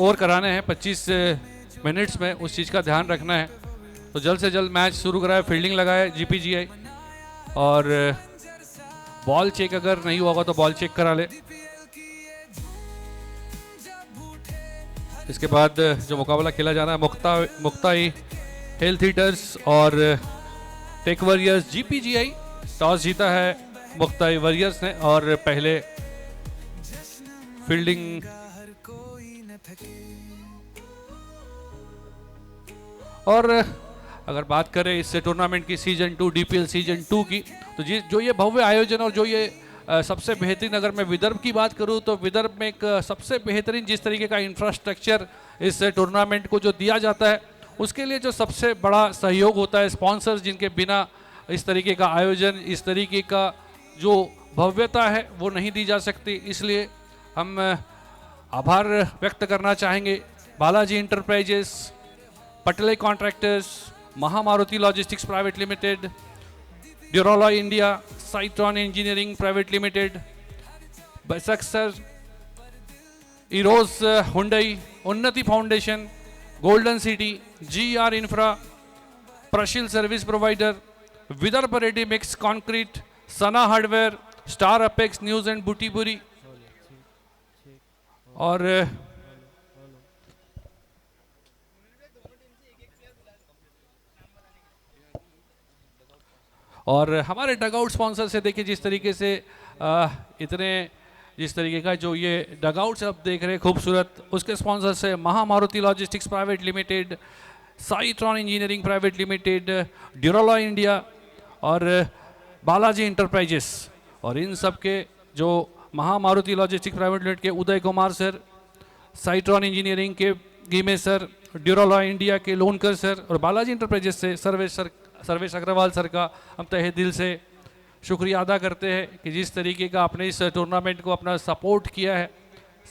Over कराने हैं 25 minutes में, उस चीज़ का ध्यान रखना है। तो जल्द से जल्द मैच शुरू कराए, फील्डिंग लगाए जीपीजीआई, और बॉल चेक अगर नहीं हुआ तो बॉल चेक करा ले। इसके बाद जो मुकाबला खेला जाना है मुक्ताई हेल्थ हीटर्स और टेक वॉरियर्स। जीपीजीआई टॉस जीता है मुक्ताई वॉरियर्स ने और पहले फील्डिंग। और अगर बात करें इस टूर्नामेंट की सीजन 2 डीपीएल सीजन 2 की, तो जो ये भव्य आयोजन और जो ये सबसे बेहतरीन, अगर मैं विदर्भ की बात करूं तो विदर्भ में एक सबसे बेहतरीन जिस तरीके का इंफ्रास्ट्रक्चर इस टूर्नामेंट को जो दिया जाता है, उसके लिए जो सबसे बड़ा सहयोग होता है स्पॉन्सर्स, जिनके बिना इस तरीके का आयोजन, इस तरीके का जो भव्यता है वो नहीं दी जा सकती। इसलिए हम आभार व्यक्त करना चाहेंगे Balaji enterprises, Patle contractors, Mahamaruti logistics private limited, Duroloy India, Citron engineering private limited, बसक्सर, Eros Hyundai, Unnati foundation, golden city, GR infra, Prashil service provider, Vidarbha ready mix concrete, Sana hardware, star apex news and Butibori और हमारे डगआउट स्पॉन्सर से देखिए जिस तरीके से जिस तरीके का जो ये डगआउट्स आप देख रहे हैं खूबसूरत, उसके स्पॉन्सर से Mahamaruti logistics private limited, Citron engineering private limited, Duroloy India और बालाजी इंटरप्राइजेस। और इन सब के जो महामारुति लॉजिस्टिक्स प्राइवेट लिमिटेड के उदय कुमार सर, साइट्रॉन इंजीनियरिंग के गीमे सर, ड्यूरोलॉय इंडिया के लोनकर सर और बालाजी इंटरप्राइजेस से सर्वेश अग्रवाल सर का हम तहे दिल से शुक्रिया अदा करते हैं कि जिस तरीके का आपने इस टूर्नामेंट को अपना सपोर्ट किया है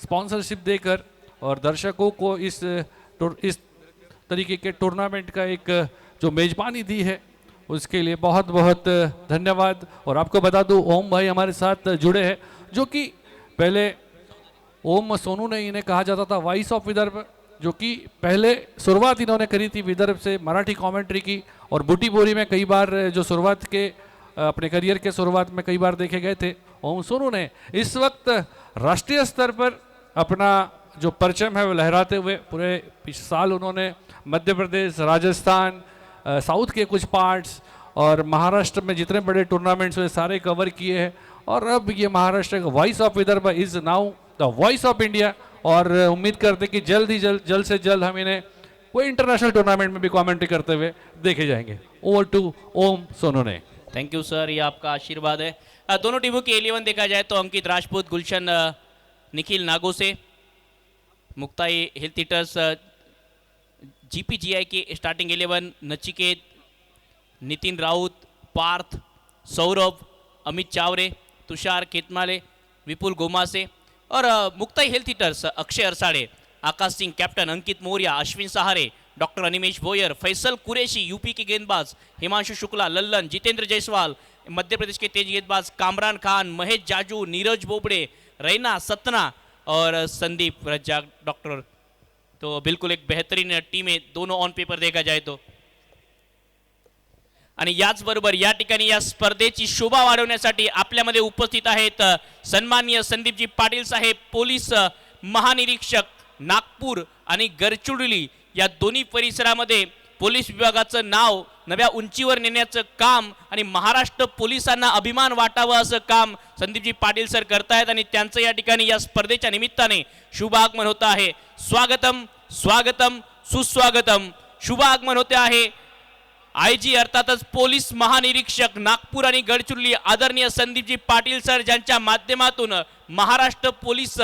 स्पॉन्सरशिप देकर, और दर्शकों को इस तरीके के टूर्नामेंट का एक जो मेज़बानी दी है उसके लिए बहुत बहुत धन्यवाद। और आपको बता दूं ओम भाई हमारे साथ जुड़े हैं, जो कि पहले ओम सोनू ने इन्हें कहा जाता था वॉइस ऑफ विदर्भ, जो कि पहले शुरुआत इन्होंने करी थी विदर्भ से मराठी कमेंट्री की, और बूटीपुरी में कई बार जो शुरुआत के अपने करियर के शुरुआत में कई बार देखे गए थे। ओम सोनू ने इस वक्त राष्ट्रीय स्तर पर अपना जो परचम है वो लहराते हुए पूरे पिछले साल उन्होंने मध्य प्रदेश, राजस्थान, साउथ के कुछ पार्ट्स और महाराष्ट्र में जितने बड़े टूर्नामेंट्स हुए सारे कवर किए हैं। और अब ये महाराष्ट्र का voice of Vidarbha is now the voice of India, और उम्मीद करते कि जल्द से जल्द हम इन्हें कोई इंटरनेशनल टूर्नामेंट में भी कमेंट्री करते हुए देखे जाएंगे। ओवर टू ओम सोनू ने। थैंक यू सर, ये आपका आशीर्वाद है। दोनों टीमों की 11 देखा जाए तो अंकित राजपूत, गुलशन निखिल नागोसे, मुक्ताई हेल्थ हीटर्स जीपीजीआई की स्टार्टिंग 11 नचिकेत, नितिन राउत, पार्थ, सौरभ, अमित चावरे, तुषार केतमाले, विपुल गोमासे, और Muktai health heaters Akshay अरसाड़े, Akash Singh captain, अंकित मौर्य, अश्विन सहारे, डॉक्टर अनिमेश भोयर, फैसल कुरैशी यूपी के गेंदबाज, हिमांशु शुक्ला, लल्लन, जितेंद्र जायसवाल मध्य प्रदेश के तेज गेंदबाज, कामरान खान, महेश जाजू, नीरज बोबड़े, रैना सतना और संदीप रज्जाक डॉक्टर। तो बिल्कुल एक बेहतरीन टीम आहे दोनों ऑन पेपर देखा जाए तो। आणि याचबरोबर या ठिकाणी या स्पर्धेची शोभा वाढवण्यासाठी आपल्यामध्ये उपस्थित आहेत सन्माननीय संदीपजी पाटील साहेब, पोलीस महानिरीक्षक नागपूर आणि गडचिरोली या दोन्ही परिसरामध्ये पोलीस विभागाचं नाव नव्या उंचीवर नेण्याचं काम आणि महाराष्ट्र पोलिसांना अभिमान वाटावा असं काम संदीपजी पाटील सर करतायत आणि त्यांचं या ठिकाणी या स्पर्धेच्या निमित्ताने शुभ आगमन होत आहे। स्वागतम स्वागतम सुस्वागतम शुभ आगमन होते आहे आयजी अर्थातच पोलीस महानिरीक्षक नागपूर आणि गडचिरोली आदरणीय संदीपजी पाटील सर, ज्यांच्या माध्यमातून महाराष्ट्र पोलीस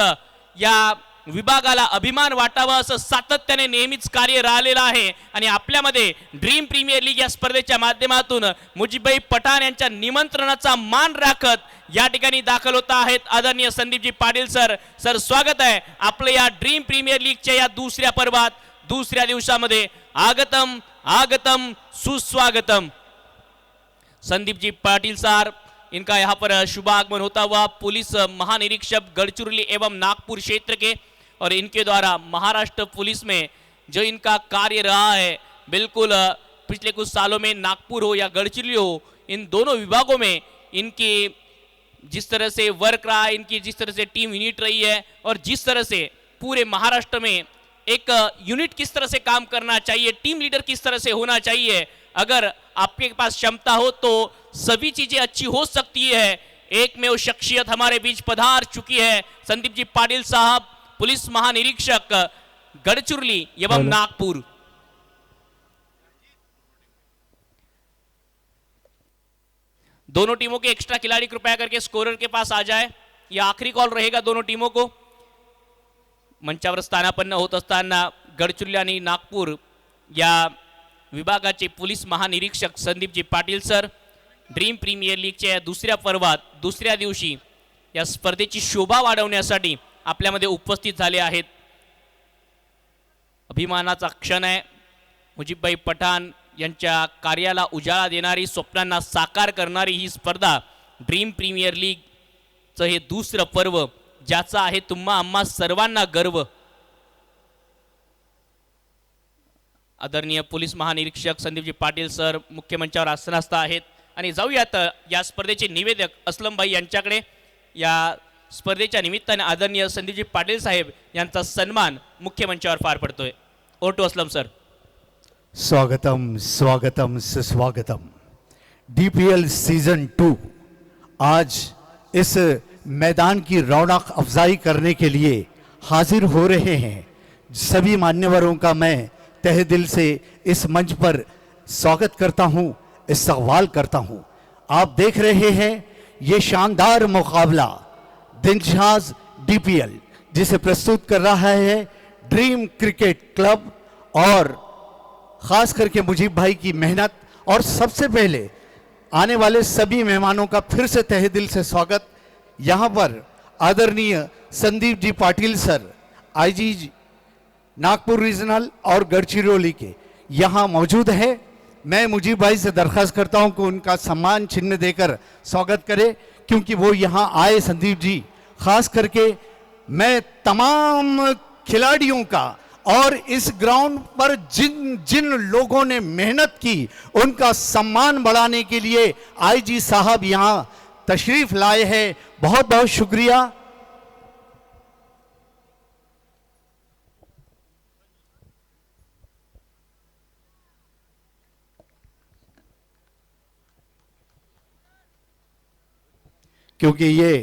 या विभागाला अभिमान वाटावा असं सातत्याने नेहमीच कार्य राहिलेलं आहे। आणि आपल्यामध्ये ड्रीम प्रीमियर लीग या स्पर्धेच्या माध्यमातून मुजीबभाई पठाण यांच्या निमंत्रणाचा मान राखत या ठिकाणी दाखल होत आहेत आदरणीय संदीपजी पाटील सर। सर स्वागत आहे आपलं या ड्रीम प्रीमियर लीगच्या या दुसऱ्या पर्वात, दुसऱ्या दिवसामध्ये। आगतम आगतम सुस्वागतम। संदीप जी पाटिल सर, इनका यहाँ पर शुभ आगमन होता हुआ पुलिस महानिरीक्षक गडचिरोली एवं नागपुर क्षेत्र के और इनके द्वारा महाराष्ट्र पुलिस में जो इनका कार्य रहा है, बिल्कुल पिछले कुछ सालों में नागपुर हो या गढ़चिरौली हो, इन दोनों विभागों में इनकी जिस तरह से वर्क रहा है, इनकी जिस तरह से टीम यूनिट रही है और जिस तरह से पूरे महाराष्ट्र में एक यूनिट किस तरह से काम करना चाहिए, टीम लीडर किस तरह से होना चाहिए, अगर आपके पास क्षमता हो तो सभी चीजें अच्छी हो सकती है। एक में वो शख्सियत हमारे बीच पधार चुकी है, संदीप जी पाटिल साहब, पुलिस महानिरीक्षक गढ़चिरौली एवं नागपुर। दोनों टीमों के एक्स्ट्रा खिलाड़ी कृपया करके स्कोरर के पास आ जाए, यह आखिरी कॉल रहेगा दोनों टीमों को। मंचावर स्थानापन्न होत असताना गडचिरोली आणि नागपूर या विभागाचे पोलीस महानिरीक्षक Sandeepji Patil sir dream premiere लीगच्या या दुसऱ्या पर्वात दुसऱ्या दिवशी या स्पर्धेची शोभा वाढवण्यासाठी आपल्यामध्ये उपस्थित झाले आहेत। अभिमानाचा क्षण आहे। मुजीबभाई पठाण यांच्या कार्याला उजाळा देणारी, स्वप्नांना साकार करणारी ही स्पर्धा ड्रीम प्रीमियर लीगचं हे दुसरं पर्व, ज्याचा आहे तुम्हा आम्हा सर्वांना गर्व। आदरणीय पोलीस महानिरीक्षक संदीपजी पाटील सर मुख्य मंचावर आसनस्थ आहेत आणि जाऊयात या स्पर्धेचे निवेदक असलमभाई यांच्याकडे। या स्पर्धेच्या निमित्ताने आदरणीय संदीपजी पाटील साहेब यांचा सन्मान मुख्य मंचावर पार पडतोय। Over to Aslam sir. स्वागतम स्वागतम सुस्वागतम। डीपीएल सीजन 2 आज इस मैदान की रौनक अफजाई करने के लिए हाजिर हो रहे हैं। सभी मान्यवरों का मैं तहे दिल से इस मंच पर स्वागत करता हूं, इस्तकबाल करता हूं। आप देख रहे हैं ये शानदार मुकाबला दिलशाद डीपीएल, जिसे प्रस्तुत कर रहा है ड्रीम क्रिकेट क्लब और खास करके मुजीब भाई की मेहनत। और सबसे पहले आने वाले सभी मेहमानों का फिर से तहे दिल से स्वागत। यहाँ पर आदरणीय Sandeep ji Patil sir, IG Nagpur regional और गढ़चिरौली के यहाँ मौजूद है। मैं मुजीब भाई से दरख्वास्त करता हूं कि उनका सम्मान चिन्ह देकर स्वागत करें, क्योंकि वो यहाँ आए। संदीप जी, खास करके मैं तमाम खिलाड़ियों का और इस ग्राउंड पर जिन जिन लोगों ने मेहनत की उनका सम्मान बढ़ाने के लिए आईजी साहब यहाँ तशरीफ लाए हैं। बहुत बहुत शुक्रिया। क्योंकि ये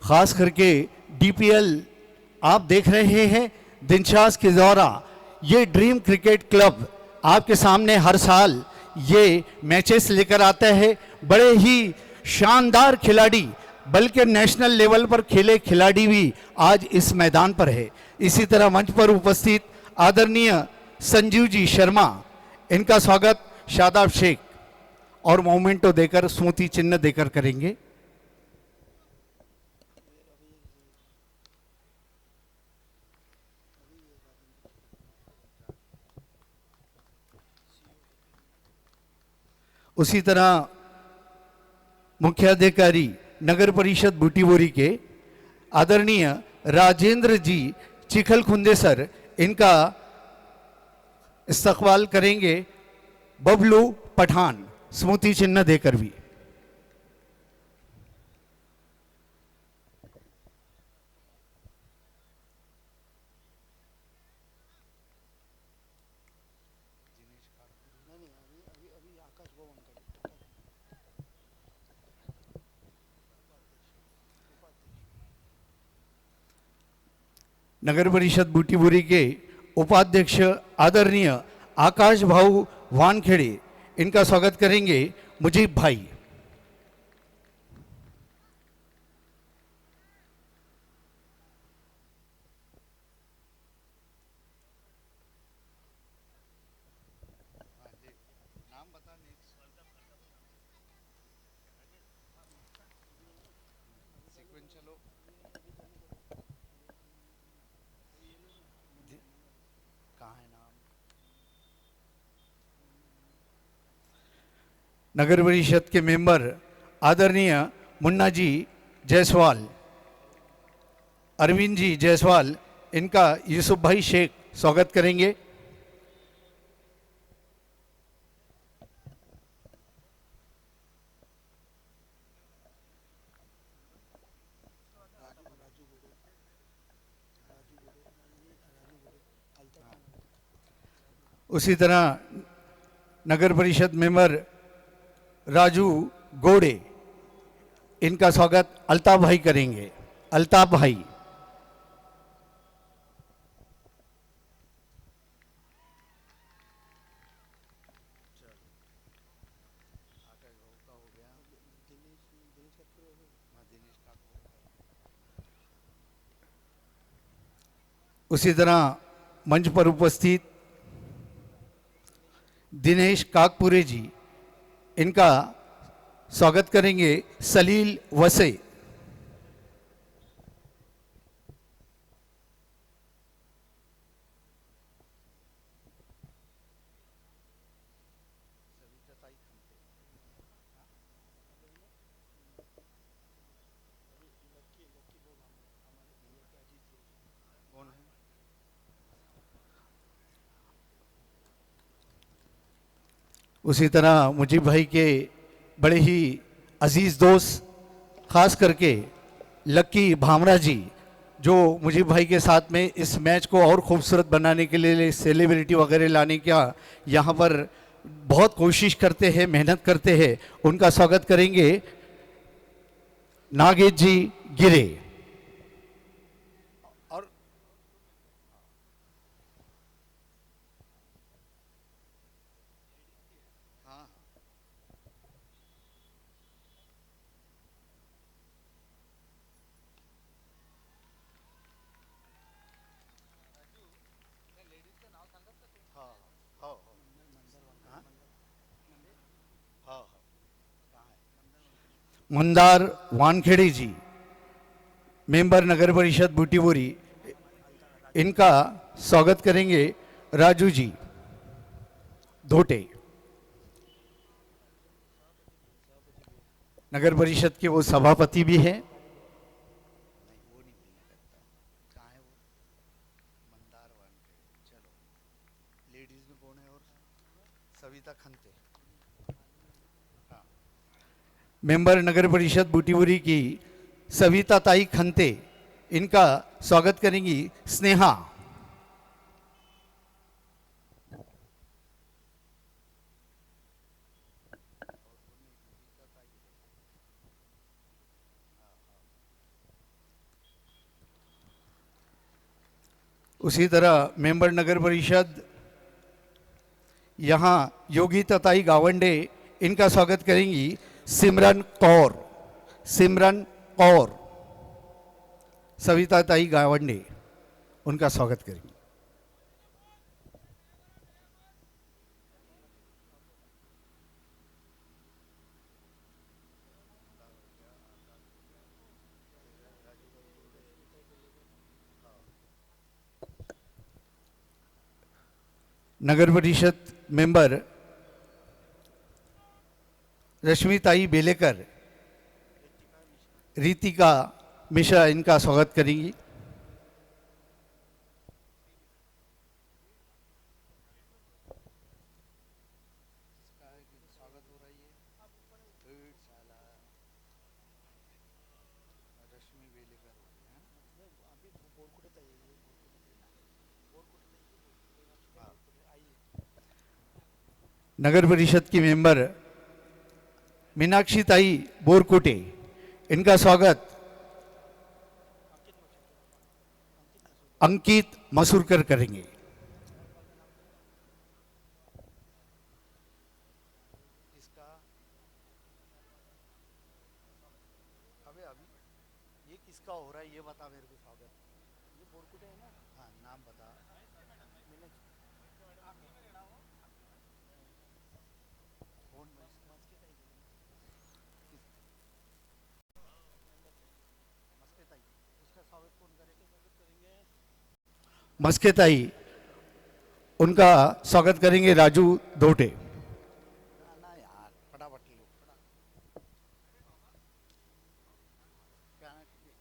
खास करके डीपीएल आप देख रहे हैं दिनशाद के दौरा, ये ड्रीम क्रिकेट क्लब आपके सामने हर साल ये मैचेस लेकर आता है। बड़े ही शानदार खिलाड़ी, बल्कि नेशनल लेवल पर खेले खिलाड़ी भी आज इस मैदान पर है। इसी तरह मंच पर उपस्थित आदरणीय संजीव जी शर्मा, इनका स्वागत शादाब शेख और मोमेंटो देकर, स्मृति चिन्ह देकर करेंगे। उसी तरह मुख्याधिकारी नगर परिषद बूटीबोरी के आदरणीय राजेंद्र जी चिखलखुंदे सर, इनका इस्तकबाल करेंगे बबलू पठान, स्मृति चिन्ह देकर भी। नगर परिषद बूटीबोरी के उपाध्यक्ष आदरणीय आकाश भाऊ वानखेड़े, इनका स्वागत करेंगे मुजीब भाई। नगर परिषद के मेंबर आदरणीय मुन्ना जी जायसवाल, अरविंद जी जायसवाल, इनका यूसुफ भाई शेख स्वागत करेंगे। उसी तरह नगर परिषद मेंबर राजू गोड़े, इनका स्वागत अल्ताफ भाई करेंगे। अल्ताफ भाई। उसी तरह मंच पर उपस्थित दिनेश काकपुरे जी, इनका स्वागत करेंगे सलील वसे। उसी तरह मुजीब भाई के बड़े ही अजीज दोस्त, खास करके लक्की भामरा जी, जो मुजीब भाई के साथ में इस मैच को और खूबसूरत बनाने के लिए सेलिब्रिटी वगैरह लाने का यहाँ पर बहुत कोशिश करते हैं, मेहनत करते हैं, उनका स्वागत करेंगे नागेश जी गिरे। और मंदार वानखेड़े जी, मेंबर नगर परिषद बूटीबोरी, इनका स्वागत करेंगे राजू जी धोटे। नगर परिषद के वो सभापति भी हैं। मेंबर नगर परिषद बूटीबोरी की सविता ताई खंते, इनका स्वागत करेंगी स्नेहा। उसी तरह मेंबर नगर परिषद यहाँ योगी तताई गावंडे, इनका स्वागत करेंगी सिमरन कौर। सिमरन कौर, सविता ताई गावंडे, उनका स्वागत करेंगे। नगर परिषद मेंबर रश्मिताई बेलेकर, रीतिका मिश्रा, इनका स्वागत करेंगी। नगर परिषद की मेंबर मीनाक्षी ताई बोरकोटे, इनका स्वागत अंकित मसूरकर करेंगे। ये किसका हो रहा है ये बता मेरे को। स्वागत ये बोरकोटे है ना? हाँ, नाम बता। मस्केताई, उनका स्वागत करेंगे राजू धोटे।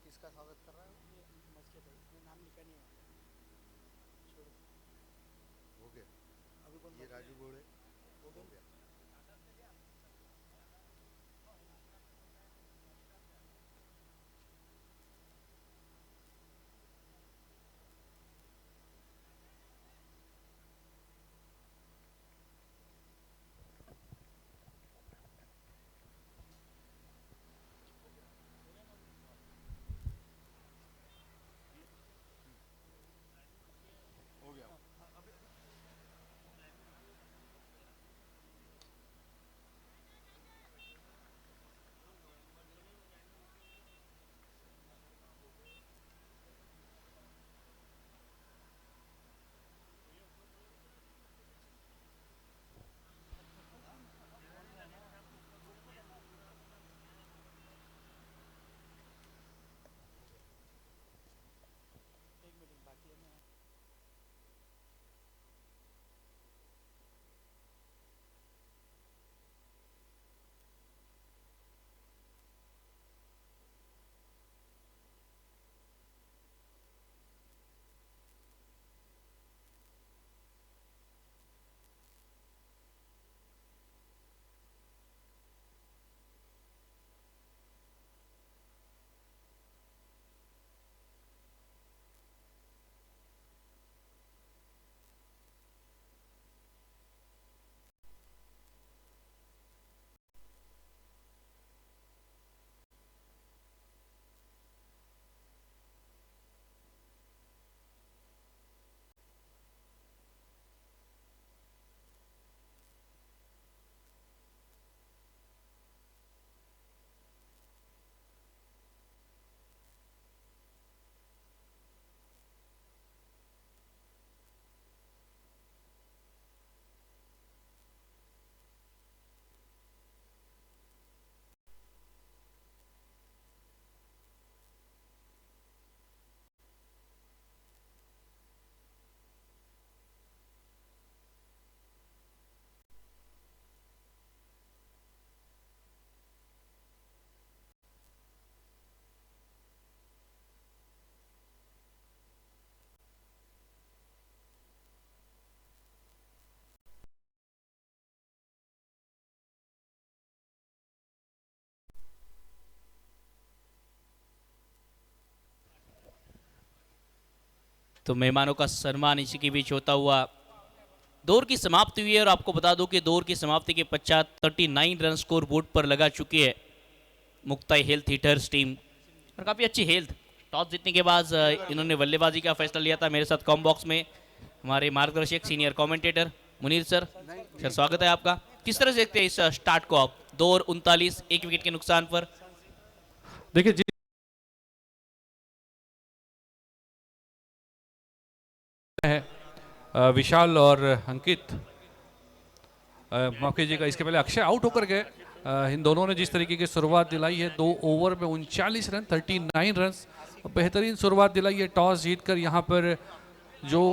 किसका स्वागत कर रहा है? तो मेहमानों का सम्मान इसी के बीच होता हुआ दौर की समाप्ति हुई है। और आपको बता दूं कि दौर की समाप्ति के पश्चात 39 रन स्कोर बोर्ड पर लगा चुकी है मुक्ताई हेल्थ हीटर्स टीम। और काफ़ी अच्छी हेल्थ। टॉस जीतने के बाद इन्होंने बल्लेबाजी का फैसला लिया था। मेरे साथ कॉम बॉक्स में हमारे मार्गदर्शक senior commentator Munir sir. Sir स्वागत है आपका। किस तरह से देखते हैं इस स्टार्ट को आप? 2 और 39 एक विकेट के नुकसान पर। देखिए है विशाल और अंकित, माफ कीजिएगा, इसके पहले अक्षय आउट होकर गए। इन दोनों ने जिस तरीके की शुरुआत दिलाई है, 2 ओवर में 39 रन, 39 रन, बेहतरीन शुरुआत दिलाई है। टॉस जीतकर यहाँ पर जो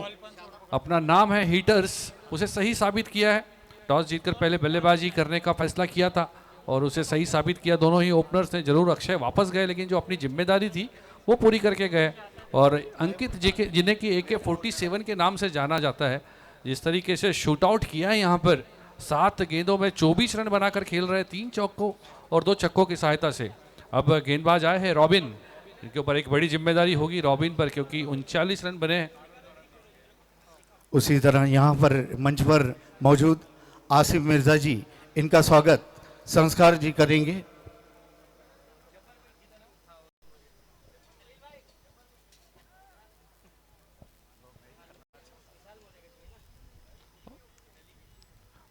अपना नाम है हीटर्स, उसे सही साबित किया है। टॉस जीतकर पहले बल्लेबाजी करने का फैसला किया था और उसे सही साबित किया। दोनों ही ओपनर्स ने। जरूर अक्षय वापस गए, लेकिन जो अपनी जिम्मेदारी थी वो पूरी करके गए। और अंकित जी के, जिन्हें कि AK-47 के नाम से जाना जाता है, जिस तरीके से शूट आउट किया है यहाँ पर, 7 गेंदों में 24 रन बनाकर खेल रहे हैं, 3 चौकों और 2 छक्कों की सहायता से। अब गेंदबाज आए हैं रॉबिन, इनके ऊपर एक बड़ी जिम्मेदारी होगी रॉबिन पर, क्योंकि 39 रन बने हैं। उसी तरह यहाँ पर मंच पर मौजूद आसिफ मिर्जा जी, इनका स्वागत संस्कार जी करेंगे।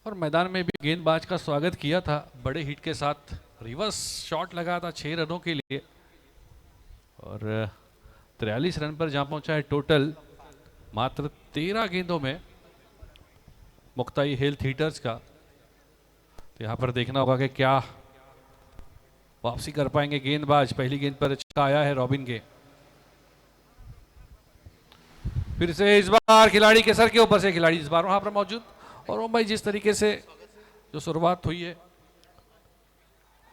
और मैदान में भी गेंदबाज का स्वागत किया था बड़े हिट के साथ। रिवर्स शॉट लगा था 6 रनों के लिए और 43 रन पर जहां पहुंचा है टोटल मात्र 13 गेंदों में मुक्ताई हेल्थ हीटर्स का। तो यहाँ पर देखना होगा कि क्या वापसी कर पाएंगे गेंदबाज। पहली गेंद पर छक्का आया है रॉबिन के। फिर से इस बार खिलाड़ी के सर के ऊपर से खिलाड़ी इस बार वहां पर मौजूद। और ओम भाई, जिस तरीके से जो शुरुआत हुई है,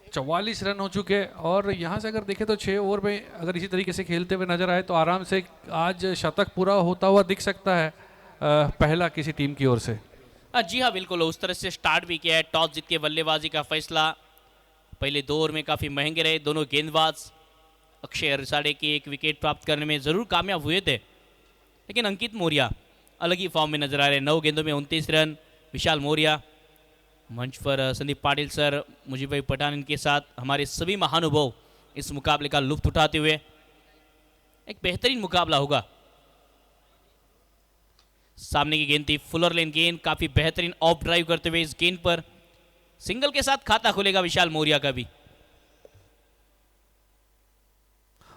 44 रन हो चुके हैं और यहाँ से अगर देखें तो 6 ओवर में अगर इसी तरीके से खेलते हुए नजर आए तो आराम से आज शतक पूरा होता हुआ दिख सकता है पहला किसी टीम की ओर से। जी हाँ, बिल्कुल उस तरह से स्टार्ट भी किया है। टॉस जीत के बल्लेबाजी का फैसला पहले 2 ओवर में काफ़ी महंगे रहे दोनों गेंदबाज। अक्षय रसाड़े की एक विकेट प्राप्त करने में ज़रूर कामयाब हुए थे, लेकिन अंकित मौर्य अलग ही फॉर्म में नजर आ रहे हैं। 9 गेंदों में 29 रन। विशाल मौर्य मंच पर संदीप पाटिल सर, मुजीब भाई पठान, इनके साथ हमारे सभी महानुभाव इस मुकाबले का लुत्फ उठाते हुए। एक बेहतरीन मुकाबला होगा। सामने की गेंद थी, फुलर लेन गेंद, काफी बेहतरीन ऑफ ड्राइव करते हुए इस गेंद पर सिंगल के साथ खाता खुलेगा विशाल मौर्य का भी।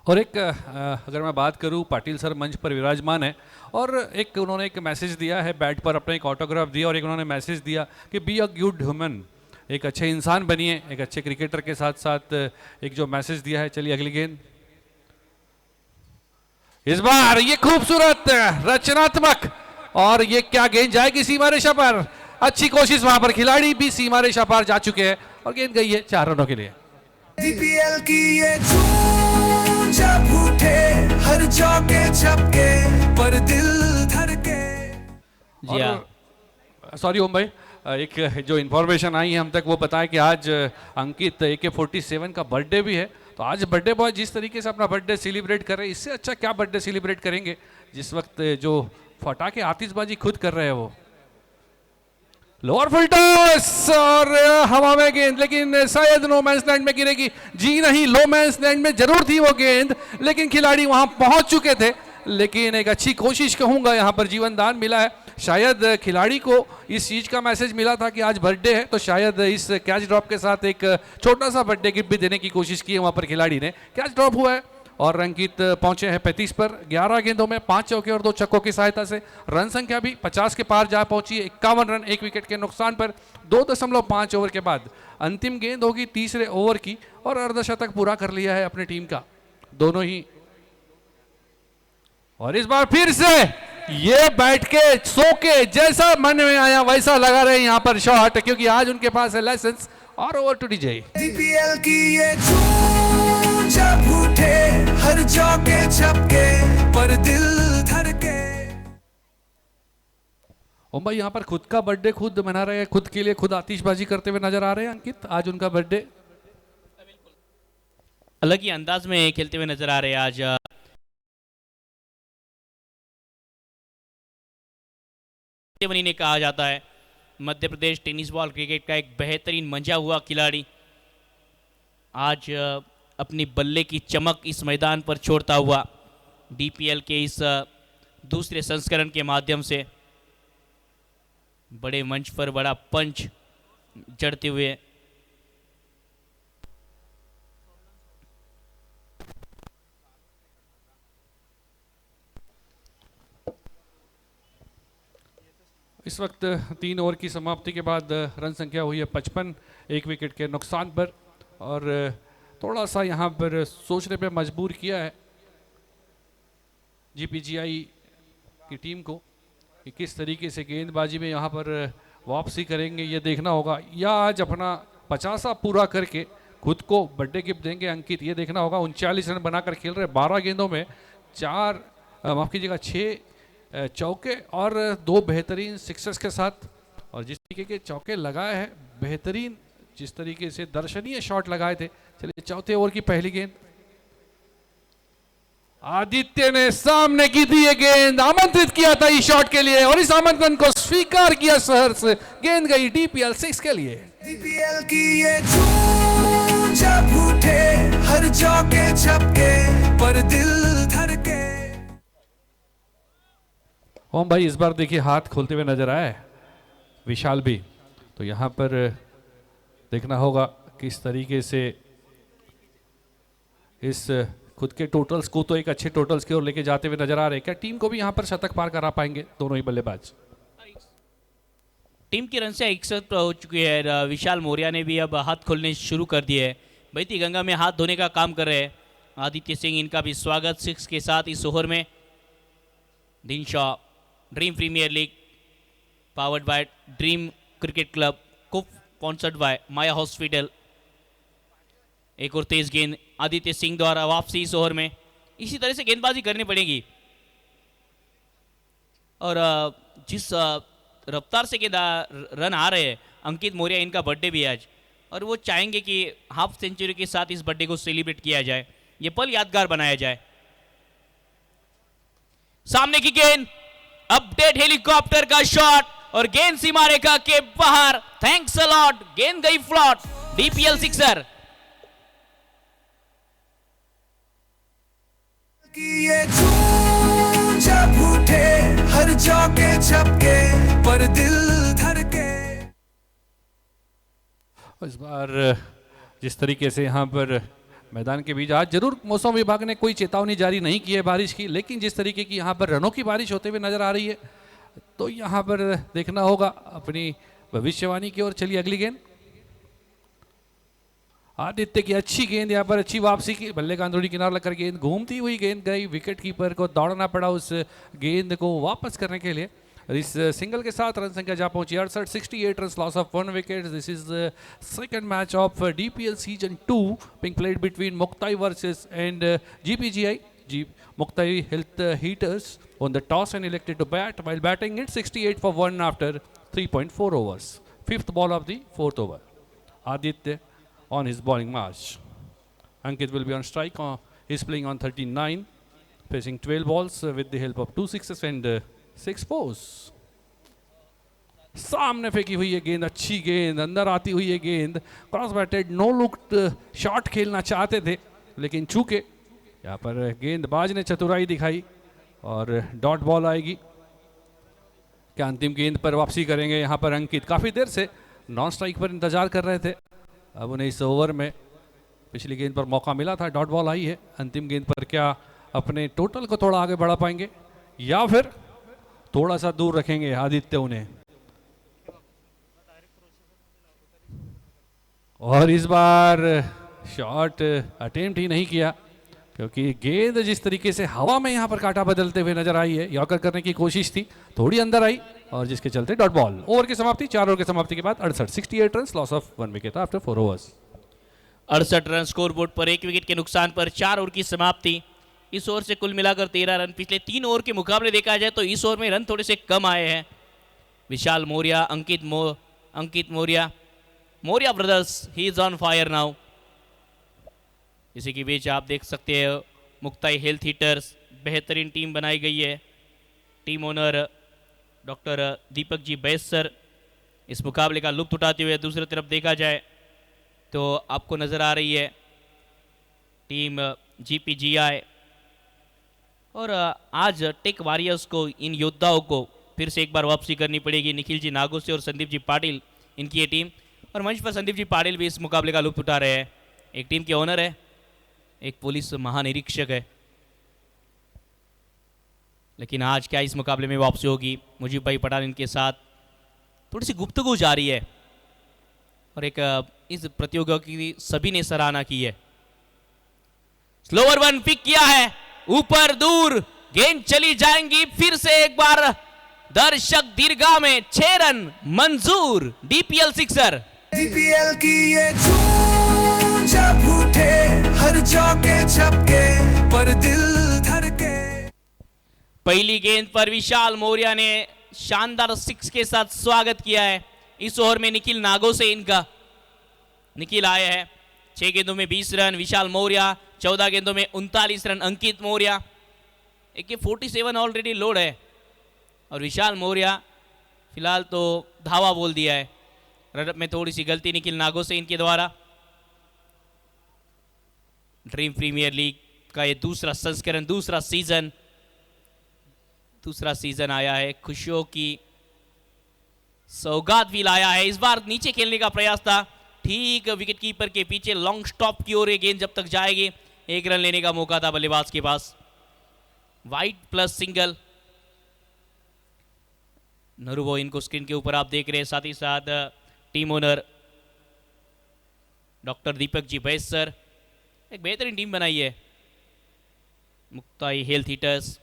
और एक अगर मैं बात करूं, पाटिल सर मंच पर विराजमान है और एक उन्होंने एक मैसेज दिया है बैट पर, अपना एक ऑटोग्राफ दिया और एक उन्होंने मैसेज दिया कि बी अ गुड ह्यूमन, एक अच्छे इंसान बनिए, एक अच्छे क्रिकेटर के साथ साथ एक जो मैसेज दिया है। चलिए अगली गेंद। इस बार ये खूबसूरत रचनात्मक, और ये क्या गेंद जाएगी सीमा रेखा पर। अच्छी कोशिश, वहां पर खिलाड़ी भी सीमा रेखा पर जा चुके हैं और गेंद गई है 4 रनों के लिए। डीपीएल की ये धूम जब उठे, हर चौके छक्के पर दिल धड़के। जी हाँ, सॉरी ओम भाई, एक जो इन्फॉर्मेशन आई है हम तक वो बताएं कि आज अंकित AK-47 का बर्थडे भी है। तो आज बर्थडे बॉय जिस तरीके से अपना बर्थडे सेलिब्रेट कर रहे हैं, इससे अच्छा क्या बर्थडे सेलिब्रेट करेंगे जिस वक्त जो फटाके आतिशबाजी खुद कर रहे हैं वो। लोअर फुल टॉस और हवा में गेंद, लेकिन शायद नो मैंस लैंड में गिरेगी। जी नहीं, लो मैंस लैंड में जरूर थी वो गेंद, लेकिन खिलाड़ी वहां पहुंच चुके थे। लेकिन एक अच्छी कोशिश कहूंगा, यहां पर जीवन दान मिला है। शायद खिलाड़ी को इस चीज का मैसेज मिला था कि आज बर्थडे है, तो शायद इस कैच ड्रॉप के साथ एक छोटा सा बर्थडे गिफ्ट भी देने की कोशिश की है वहां पर खिलाड़ी ने। कैच ड्रॉप हुआ है और अंकित पहुंचे हैं 35 पर। 11 गेंदों में 5 चौके और 2 छक्कों की सहायता से रन संख्या भी 50 के पार जा पहुंची है। 51 रन 1 विकेट के नुकसान पर 2.5 ओवर के बाद अंतिम गेंद होगी तीसरे ओवर की, और अर्धशतक पूरा कर लिया है अपनी टीम का दोनों ही। और इस बार फिर से ये बैठ के सो के जैसा मन में आया वैसा लगा रहे हैं यहाँ पर शॉट, क्योंकि आज उनके पास है लाइसेंस। और ओवर टू डीजे। डीपीएल की ये धूम जब उठे, हर चौके छक्के पर दिल धड़के। ओम भाई यहाँ पर खुद का बर्थडे खुद मना रहे हैं, खुद के लिए खुद आतिशबाजी करते हुए नजर आ रहे हैं अंकित। आज उनका बर्थडे अलग ही अंदाज में खेलते हुए नजर आ रहे हैं आज। ने कहा जाता है Madhya Pradesh tennis ball cricket का एक बेहतरीन मंजा हुआ खिलाड़ी, आज अपनी बल्ले की चमक इस मैदान पर छोड़ता हुआ डीपीएल के इस दूसरे संस्करण के माध्यम से बड़े मंच पर बड़ा पंच जड़ते हुए इस वक्त 3 ओवर की समाप्ति के बाद रन संख्या हुई है 55, 1 विकेट के नुकसान पर। और थोड़ा सा यहाँ पर सोचने पे मजबूर किया है जीपीजीआई की टीम को कि किस तरीके से गेंदबाजी में यहाँ पर वापसी करेंगे, ये देखना होगा, या आज अपना 50 पूरा करके खुद को बर्थडे गिफ्ट देंगे अंकित, ये देखना होगा। 39 रन बनाकर खेल रहे 12 गेंदों में 6 चौके और 2 बेहतरीन सिक्सर्स के साथ। और जिस तरीके के चौके लगाए हैं, बेहतरीन जिस तरीके से दर्शनीय शॉट लगाए थे। चलिए चौथे ओवर की पहली गेंद, आदित्य ने सामने की दी ये गेंद, आमंत्रित किया था इस शॉट के लिए और इस आमंत्रण को स्वीकार किया सहर्ष। गेंद गई डीपीएल 6 के लिए। डीपीएल की ये धूम जब उठे, हर चौके छक्के पर दिल धड़के। ओम भाई इस बार देखिए हाथ खोलते हुए नजर आए विशाल भी, तो यहाँ पर देखना होगा किस तरीके से इस खुद के टोटल्स को तो एक अच्छे टोटल्स की ओर लेके जाते हुए नजर आ रहे हैं। क्या टीम को भी यहाँ पर शतक पार करा पाएंगे दोनों ही बल्लेबाज? टीम की रन से 61 हो चुकी है। विशाल मौर्य ने भी अब हाथ खोलने शुरू कर दिए है, बहती गंगा में हाथ धोने का काम कर रहे हैं। आदित्य सिंह, इनका भी स्वागत 6 के साथ इस ओवर में। Dinshaw dream premier league powered by dream cricket club, को स्पॉन्सर्ड बाय माया हॉस्पिटल। एक और तेज गेंद आदित्य सिंह द्वारा वापसी इस ओवर में। इसी तरह से गेंदबाजी करनी पड़ेगी और जिस रफ्तार से रन आ रहे हैं। अंकित मौर्य इनका बर्थडे भी है आज और वो चाहेंगे कि हाफ सेंचुरी के साथ इस बर्थडे को सेलिब्रेट किया जाए, ये पल यादगार बनाया जाए। सामने की गेंद, अपडेट हेलीकॉप्टर का शॉट और गेंद सीमा रेखा के बाहर। थैंक्स अ लॉट, गेंद गई फ्लॉट, डीपीएल सिक्सर। कि ये झूम जब उठे हर चौके छक्के पर दिल धड़के। इस बार जिस तरीके से यहाँ पर मैदान के बीच, आज जरूर मौसम विभाग ने कोई चेतावनी जारी नहीं की है बारिश की, लेकिन जिस तरीके की यहाँ पर रनों की बारिश होते हुए नजर आ रही है, तो यहाँ पर देखना होगा अपनी भविष्यवाणी की ओर। चलिए अगली गेंद, आदित्य की अच्छी गेंद, यहाँ पर अच्छी वापसी की, बल्ले का अंदरूनी किनारा लगकर गेंद घूमती हुई गेंद गई, विकेट कीपर को दौड़ना पड़ा उस गेंद को वापस करने के लिए। इस सिंगल के साथ रन संख्या जा पहुंची 68, 68 run, loss of 1 wicket. This is the second match of DPL season 2 being played between Muktai versus and GPGI. Muktai Health Heaters won the toss and elected to bat. While batting, it's 68 for 1 after 3.4 overs. Fifth ball of the fourth over. Aditya on his bowling march. Ankit will be on strike. He's playing on 39, facing 12 balls with the help of 2 sixes and 6 fours. सामने फेंकी हुई है गेंद, अच्छी गेंद, अंदर आती हुई है गेंद, cross batted, no look shot खेलना चाहते थे, लेकिन चूके यहाँ पर गेंदबाज ने चतुराई दिखाई और डॉट बॉल आएगी। क्या अंतिम गेंद पर वापसी करेंगे यहाँ पर अंकित? काफ़ी देर से नॉन स्ट्राइक पर इंतजार कर रहे थे, अब उन्हें इस ओवर में पिछली गेंद पर मौका मिला था, डॉट बॉल आई है। अंतिम गेंद पर क्या अपने टोटल को थोड़ा आगे बढ़ा पाएंगे या फिर थोड़ा सा दूर रखेंगे आदित्य उन्हें? और इस बार शॉट अटेम्प्ट ही नहीं किया, क्योंकि गेंद जिस तरीके से हवा में यहाँ पर कांटा बदलते हुए नजर आई है, यॉर्कर करने की कोशिश थी, थोड़ी अंदर आई और जिसके चलते डॉट बॉल। ओवर की समाप्ति, 4 ओवर की समाप्ति के बाद 68, 68 run, loss of 1 wicket after 4 overs. 68 run scoreboard पर, 1 विकेट के नुकसान पर 4 ओवर की समाप्ति। इस ओवर से कुल मिलाकर 13 रन। पिछले 3 ओवर के मुकाबले देखा जाए तो इस ओवर में रन थोड़े से कम आए हैं। Vishal Maurya, Ankit Maurya brothers, he is on fire now. इसी के बीच आप देख सकते हैं मुक्ताई हेल्थ हीटर्स, बेहतरीन टीम बनाई गई है। Team owner doctor Deepak ji Bais sir इस मुकाबले का लुत्फ उठाते हुए, दूसरी तरफ देखा जाए तो आपको नज़र आ रही है टीम GPGI। और आज टेक वॉरियर्स को, इन योद्धाओं को फिर से एक बार वापसी करनी पड़ेगी। निखिल जी नागोसे और संदीप जी पाटिल इनकी ये टीम, और मंच पर संदीप जी पाटिल भी इस मुकाबले का लुत्फ उठा रहे हैं। एक टीम के ओनर है, एक पुलिस महानिरीक्षक है, लेकिन आज क्या इस मुकाबले में वापसी होगी? मुजीब भाई पठान इनके साथ थोड़ी सी गुफ्तगू जारी है और एक इस प्रतियोगिता की सभी ने सराहना की है। स्लोअर वन पिक किया है, ऊपर दूर गेंद चली जाएंगी, फिर से एक बार दर्शक दीर्घा में 6 रन मंजूर। DPL sixer. डीपीएल की ये झूम जब उठे हर चौके छक्के पर दिल धड़के। पहली गेंद पर विशाल मौर्य ने शानदार 6 के साथ स्वागत किया है। इस ओवर में निखिल नागोसे इनका, निखिल आए हैं 6 गेंदों में 20 रन, विशाल मौर्य 14 गेंदों में 39 रन, अंकित मौर्य एक 47 ऑलरेडी लोड है और विशाल मौर्य फिलहाल तो धावा बोल दिया है। रनअप में थोड़ी सी गलती निखिल नागोसे इनके द्वारा। ड्रीम प्रीमियर लीग का ये दूसरा संस्करण, दूसरा सीजन आया है, खुशियों की सौगात भी लाया है। इस बार नीचे खेलने का प्रयास था, ठीक विकेट कीपर के पीछे लॉन्ग स्टॉप की ओर ये गेंद जब तक जाएगी 1 रन लेने का मौका था बल्लेबाज के पास। Wide plus single. नरूबो इनको स्क्रीन के ऊपर आप देख रहे हैं, साथ ही साथ team owner doctor Deepak ji Bais sir, एक बेहतरीन टीम बनाई है। मुक्ताई हेल्थ हीटर्स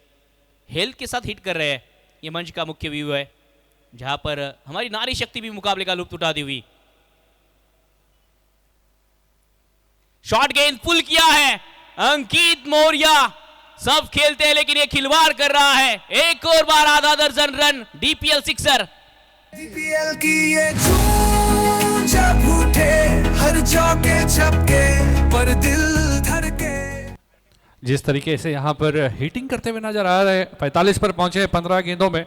हेल्थ के साथ हिट कर रहे हैं। ये मंच का मुख्य व्यू है जहां पर हमारी नारी शक्ति भी मुकाबले का लुत्फ उठाती हुई। शॉर्ट गेंद पुल किया है अंकित मौर्य। सब खेलते हैं लेकिन ये खिलवाड़ कर रहा है। एक और बार आधा दर्जन रन। DPL sixer. DPL की ये धूम जब उठे हर चौके छक्के पर दिल धड़के। जिस तरीके से यहाँ पर हिटिंग करते हुए नजर आ रहे हैं, 45 पर पहुंचे 15 गेंदों में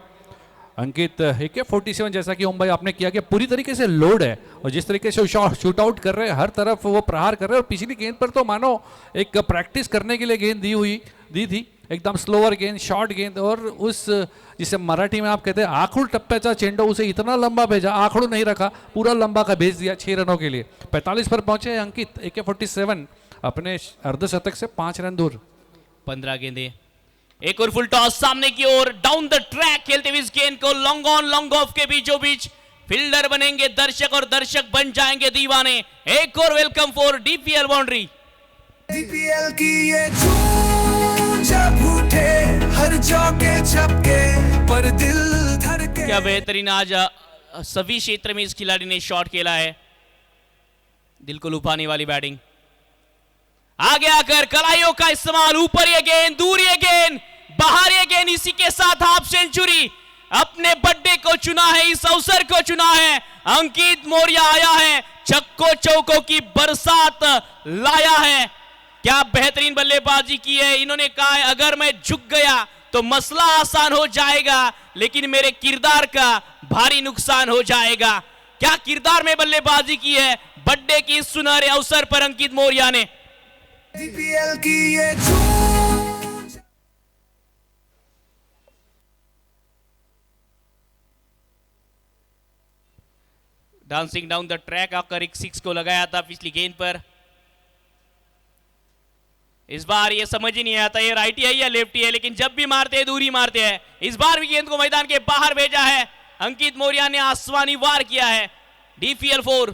अंकित। AK-47 जैसा कि ओम भाई आपने किया कि पूरी तरीके से लोड है, और जिस तरीके से शूट आउट कर रहे हैं, हर तरफ वो प्रहार कर रहे हैं, और पिछली गेंद पर तो मानो एक प्रैक्टिस करने के लिए गेंद दी थी, एकदम स्लोअर गेंद, शॉर्ट गेंद, और उस जिसे मराठी में आप कहते हैं आखड़ू टप्प्याचा चेंडू, उसे इतना लंबा भेजा, आखड़ू नहीं रखा, पूरा लंबा का भेज दिया 6 रनों के लिए। 45 पर पहुंचे अंकित। AK-47 अपने अर्धशतक से 5 रन दूर। 15 गेंदे, एक और फुल टॉस सामने की ओर, डाउन द ट्रैक खेलते हुए इस गेंद को लॉन्ग ऑन लॉन्ग ऑफ के बीचों बीच फील्डर बनेंगे दर्शक, और दर्शक बन जाएंगे दीवाने। एक और welcome for DPL boundary. DPL की ये धूम जब उठे हर चौके छक्के पर दिल धड़के। क्या बेहतरीन आज सभी क्षेत्र में इस खिलाड़ी ने शॉट खेला है, दिल को लुभाने वाली बैटिंग। आगे आकर कलाइयों का इस्तेमाल, ऊपर ये गेंद, दूर ये गेंद, बाहर ये गेंद, इसी के साथ हाफ सेंचुरी। अपने बर्थडे को चुना है, इस अवसर को चुना है, अंकित मौर्य आया है, छक्कों चौकों की बरसात लाया है। क्या बेहतरीन बल्लेबाजी की है। इन्होंने कहा है अगर मैं झुक गया तो मसला आसान हो जाएगा, लेकिन मेरे किरदार का भारी नुकसान हो जाएगा। क्या किरदार में बल्लेबाजी की है बर्थडे की इस सुनहरे अवसर पर अंकित मौर्य ने। DPL की ये धूम। डांसिंग डाउन द ट्रैक आकर एक 6 को लगाया था पिछली गेंद पर। इस बार ये समझ ही नहीं आता ये राइटी है या लेफ्टी है, लेकिन जब भी मारते हैं दूरी मारते हैं। इस बार भी गेंद को मैदान के बाहर भेजा है, अंकित मौर्य ने आसमानी वार किया है। DPL 4।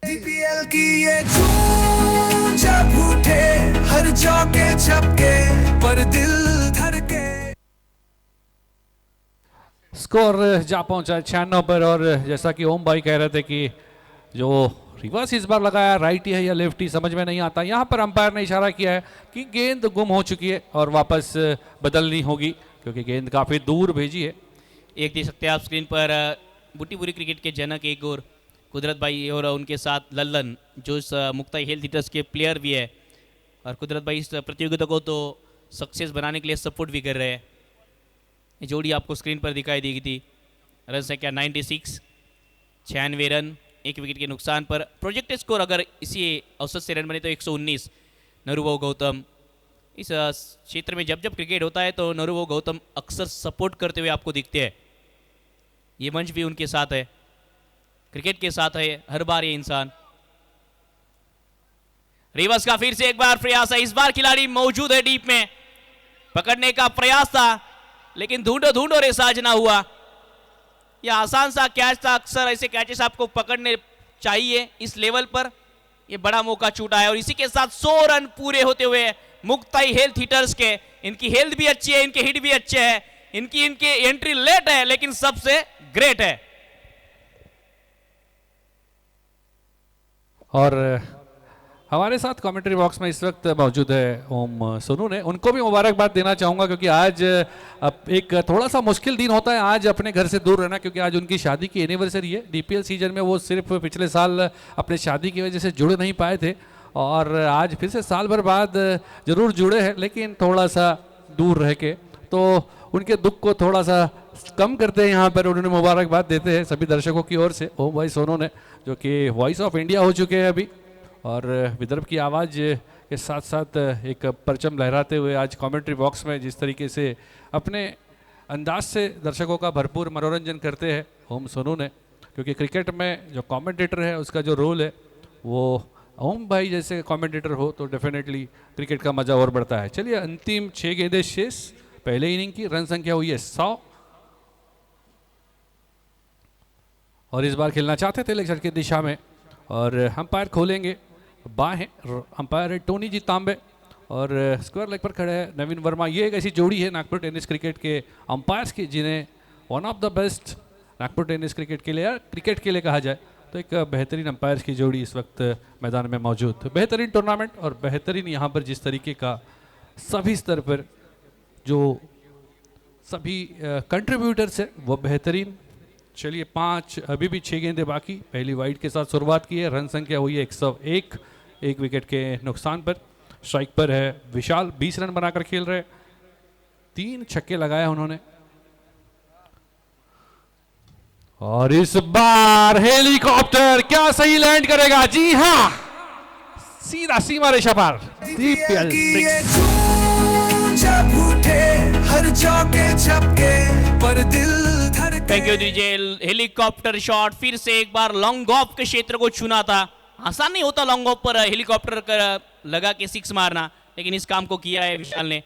DPL की ये धूम जब उठे हर चौके छक्के पर दिल धड़के। स्कोर जा पहुंचा 96 पर, और जैसा कि ओम भाई कह रहे थे कि जो रिवर्स इस बार लगाया राइटी है या लेफ्टी समझ में नहीं आता। यहाँ पर अंपायर ने इशारा किया है कि गेंद गुम हो चुकी है और वापस बदलनी होगी, क्योंकि गेंद काफ़ी दूर भेजी है। एक देख सकते हैं आप स्क्रीन पर बुटीपुरी क्रिकेट के जनक एक और कुदरत भाई, और उनके साथ लल्लन जो इस मुक्ताई हेल्थ हिटर्स के प्लेयर भी है, और कुदरत भाई इस प्रतियोगिता को तो सक्सेस बनाने के लिए सपोर्ट भी कर रहे हैं। ये जोड़ी आपको स्क्रीन पर दिखाई देगी थी। रन संख्या 96, 96 रन, 1 विकेट के नुकसान पर। प्रोजेक्ट स्कोर अगर इसी औसत से रन बने तो 119। नरूभाऊ गौतम, इस क्षेत्र में जब जब क्रिकेट होता है तो नरूभाऊ गौतम अक्सर सपोर्ट करते हुए आपको दिखते हैं। ये मंच भी उनके साथ है, क्रिकेट के साथ है हर बार ये इंसान। रिवर्स का फिर से एक बार प्रयास है, इस बार खिलाड़ी मौजूद है डीप में, पकड़ने का प्रयास था लेकिन ढूंढो रे साजना हुआ। यह आसान सा कैच था, अक्सर ऐसे कैचेस आपको पकड़ने चाहिए इस लेवल पर। यह बड़ा मौका छूटा है, और इसी के साथ 100 रन पूरे होते हुए मुक्ताई हेल्थ हिटर्स के। इनकी हेल्थ भी अच्छी है, इनके हिट भी अच्छे हैं, इनकी एंट्री लेट है लेकिन सबसे ग्रेट है। और हमारे साथ कमेंट्री बॉक्स में इस वक्त मौजूद है ओम सोनू ने, उनको भी मुबारकबाद देना चाहूँगा, क्योंकि आज एक थोड़ा सा मुश्किल दिन होता है आज अपने घर से दूर रहना, क्योंकि आज उनकी शादी की एनिवर्सरी है। DPL सीजन में वो सिर्फ पिछले साल अपने शादी की वजह से जुड़ नहीं पाए थे, और आज फिर से साल भर बाद ज़रूर जुड़े हैं, लेकिन थोड़ा सा दूर रह के, तो उनके दुख को थोड़ा सा कम करते हैं यहाँ पर। उन्होंने मुबारकबाद देते हैं सभी दर्शकों की ओर से ओम भाई सोनू ने, जो कि वॉइस ऑफ इंडिया हो चुके हैं अभी, और विदर्भ की आवाज़ के साथ साथ एक परचम लहराते हुए आज कमेंट्री बॉक्स में जिस तरीके से अपने अंदाज से दर्शकों का भरपूर मनोरंजन करते हैं ओम सोनू ने, क्योंकि क्रिकेट में जो कमेंटेटर है उसका जो रोल है वो ओम भाई जैसे कमेंटेटर हो तो डेफिनेटली क्रिकेट का मज़ा और बढ़ता है। चलिए, अंतिम 6 गेंदें शेष पहले इनिंग की, रन संख्या हुई है 100, और इस बार खेलना चाहते थे लेग की दिशा में, और अंपायर खोलेंगे बाएं, अंपायर है टोनी जी तांबे, और स्क्वायर लेग पर खड़े हैं नवीन वर्मा। ये एक ऐसी जोड़ी है नागपुर टेनिस क्रिकेट के अंपायर्स की जिन्हें one of the best Nagpur tennis cricket के लिए या क्रिकेट के लिए कहा जाए, तो एक बेहतरीन अंपायर्स की जोड़ी इस वक्त मैदान में मौजूद। बेहतरीन टूर्नामेंट और बेहतरीन यहाँ पर जिस तरीके का सभी स्तर पर जो सभी कंट्रीब्यूटर्स है वो बेहतरीन। चलिए 5 अभी भी 6 गेंदें बाकी। पहली वाइड के साथ शुरुआत की है। रन संख्या हुई है 101, 1 विकेट के नुकसान पर। स्ट्राइक पर है विशाल, 20 रन बनाकर खेल रहे। 3 छक्के लगाया उन्होंने। और इस बार हेलीकॉप्टर क्या सही लैंड करेगा? जी हाँ, सीधा सीमा रेखा पार। DPL की ये धूम जब उठे हर चौके छक्के पर दिल धड़के। थैंक यू दीजिए। हेलीकॉप्टर शॉट फिर से एक बार लॉन्ग ऑफ के क्षेत्र को चुना था। आसान नहीं होता लॉन्ग ऑफ पर हेलीकॉप्टर लगा के 6 मारना, लेकिन इस काम को किया है विशाल ने।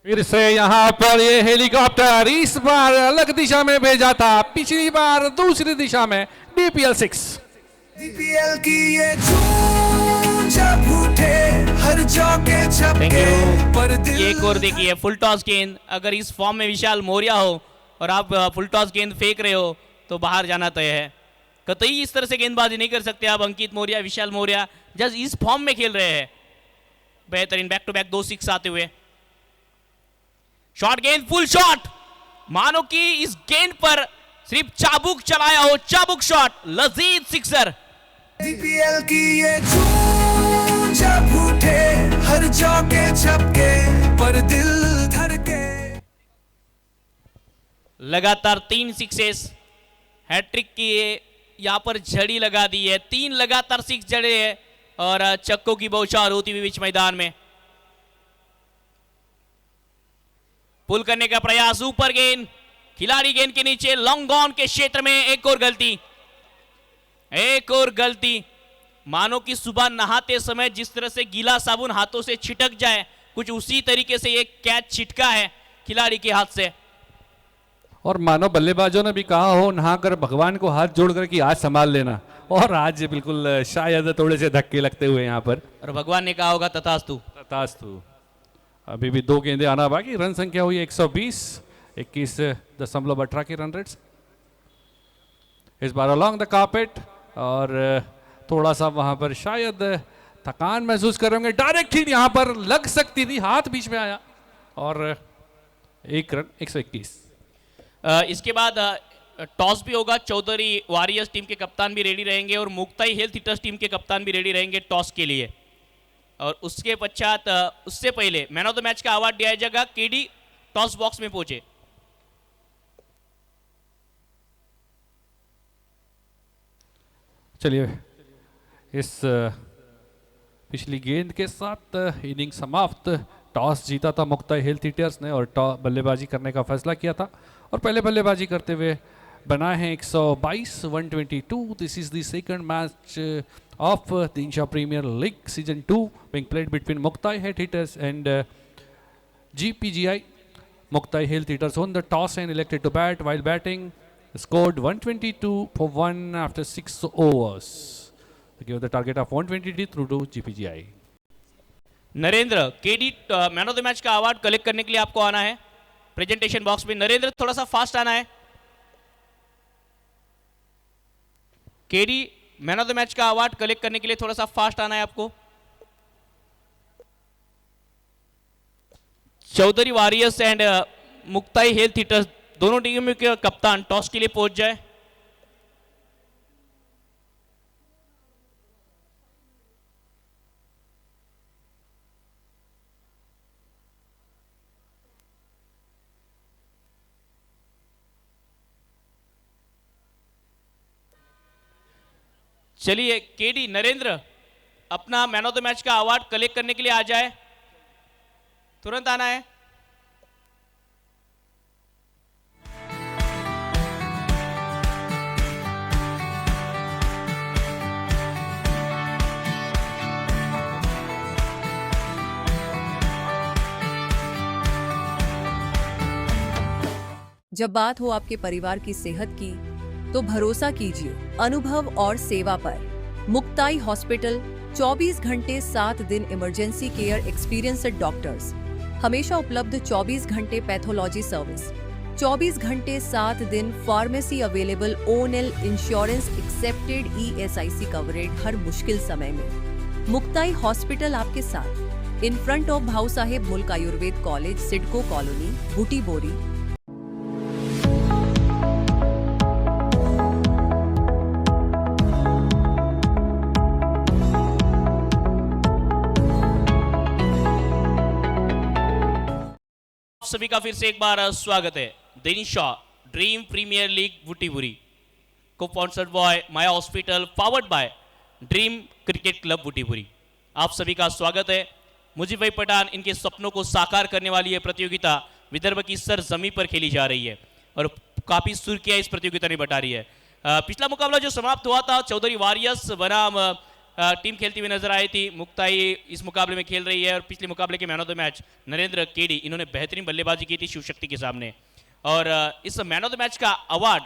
फिर से यहाँ पर ये हेलीकॉप्टर इस बार अलग दिशा में भेजा था, पिछली बार दूसरी दिशा में। DPL 6। DPL की ये धूम जब उठे हर चौके छक्के पर दिल। एक और देखिए फुल टॉस गेंद। अगर इस फॉर्म में विशाल मौर्य हो और आप फुल टॉस गेंद फेंक रहे हो तो बाहर जाना तय है। कतई इस तरह से गेंदबाजी नहीं कर सकते आप। अंकित मौर्य, विशाल मौर्य जस्ट इस फॉर्म में खेल रहे हैं। बेहतरीन बैक टू बैक 2 6 आते हुए। शॉर्ट गेंद, फुल शॉट। मानो कि इस गेंद पर सिर्फ चाबुक चलाया हो। चाबुक शॉट, लजीज सिक्सर। DPL की ये धूम जब उठे हर चौके छक्के पर दिल धड़के। लगातार 3 सिक्सेस। हैट्रिक की यहां पर झड़ी लगा दी है। 3 लगातार 6 जड़े हैं और चक्कों की बौछार होती हुई बीच मैदान में। पुल करने का प्रयास, ऊपर गेंद, खिलाड़ी गेंद के नीचे, लॉन्ग ऑन के क्षेत्र में एक और गलती। एक और गलती। मानो कि सुबह नहाते समय जिस तरह से गीला साबुन हाथों से छिटक जाए, कुछ उसी तरीके से एक कैच छिटका है खिलाड़ी के हाथ से। और मानो बल्लेबाजों ने भी कहा हो नहाकर भगवान को हाथ जोड़कर कि आज संभाल लेना, और आज बिल्कुल शायद थोड़े से धक्के लगते हुए यहाँ पर। और भगवान ने कहा होगा तथास्तु। तथास्तु। अभी भी 2 गेंदें आना बाकी। रन संख्या हुई 120, 21.18 के रन रेट्स। इस बार अलोंग द कार्पेट, और थोड़ा सा वहां पर शायद थकान महसूस कर रहे होंगे। डायरेक्ट ही यहां पर लग सकती थी, हाथ बीच में आया, और 1 रन 121। इसके बाद टॉस भी होगा। चौधरी वॉरियर्स टीम के कप्तान भी रेडी रहेंगे और मुक्ताई हेल्थ हिटर्स टीम के कप्तान भी रेडी रहेंगे टॉस के लिए। और उसके पश्चात उससे पहले मैन ऑफ द मैच का अवार्ड दिया जाएगा। केडी टॉस बॉक्स में पहुंचे। चलिए, इस पिछली गेंद के साथ इनिंग समाप्त। टॉस जीता था मुक्ताई हेल्थ हिटर्स ने और बल्लेबाजी करने का फैसला किया था, और पहले बल्लेबाजी करते हुए बनाए हैं 122 122। This is the second match of the Insha Premier League Season 2 being played between Muktai Health Hitters and GPGI. Muktai Health Hitters won the toss and elected to bat. While batting, scored 122 for 1 after 6 overs. They gave the target of 123 through to GPGI. Narendra, KD man of the match का award collect करने के लिए आपको आना है presentation box में। नरेंद्र, थोड़ा सा फास्ट आना है। K D man of the match का अवार्ड कलेक्ट करने के लिए थोड़ा सा फास्ट आना है आपको। Chaudhary warriors and Muktai health hitters दोनों टीमों के कप्तान टॉस के लिए पहुंच जाए। चलिए केडी, नरेंद्र अपना मैन ऑफ द मैच का अवार्ड कलेक्ट करने के लिए आ जाए। तुरंत आना है। जब बात हो आपके परिवार की सेहत की, तो भरोसा कीजिए अनुभव और सेवा पर। मुक्ताई हॉस्पिटल 24 घंटे 7 दिन इमरजेंसी केयर एक्सपीरियंस्ड डॉक्टर्स, हमेशा उपलब्ध 24 घंटे पैथोलॉजी सर्विस, 24 घंटे 7 दिन pharmacy available, ONL insurance accepted, ESIC coverage हर मुश्किल समय में। मुक्ताई हॉस्पिटल आपके साथ in front of Bhau Saheb Mulk Ayurved College, Sidco Colony, Bhuti Bori. सभी का फिर से एक बार स्वागत है। Dinshaw dream premier league Butibori को sponsored by Maya hospital, powered by dream cricket club Butibori. आप सभी का स्वागत है। मुजीब भाई पठान इनके सपनों को साकार करने वाली ये प्रतियोगिता विदर्भ की सरजमी पर खेली जा रही है और काफी सुर्खियां इस प्रतियोगिता ने बटा रही है। पिछला मुकाबला जो समाप्त हुआ था, चौधरी वॉरियर्स बनाम टीम खेलती हुई नजर आई थी। मुक्ताई इस मुकाबले में खेल रही है और पिछले मुकाबले के man of the match Narendra KD, इन्होंने बेहतरीन बल्लेबाजी की थी शिव शक्ति के सामने। और इस मैन ऑफ द मैच का अवार्ड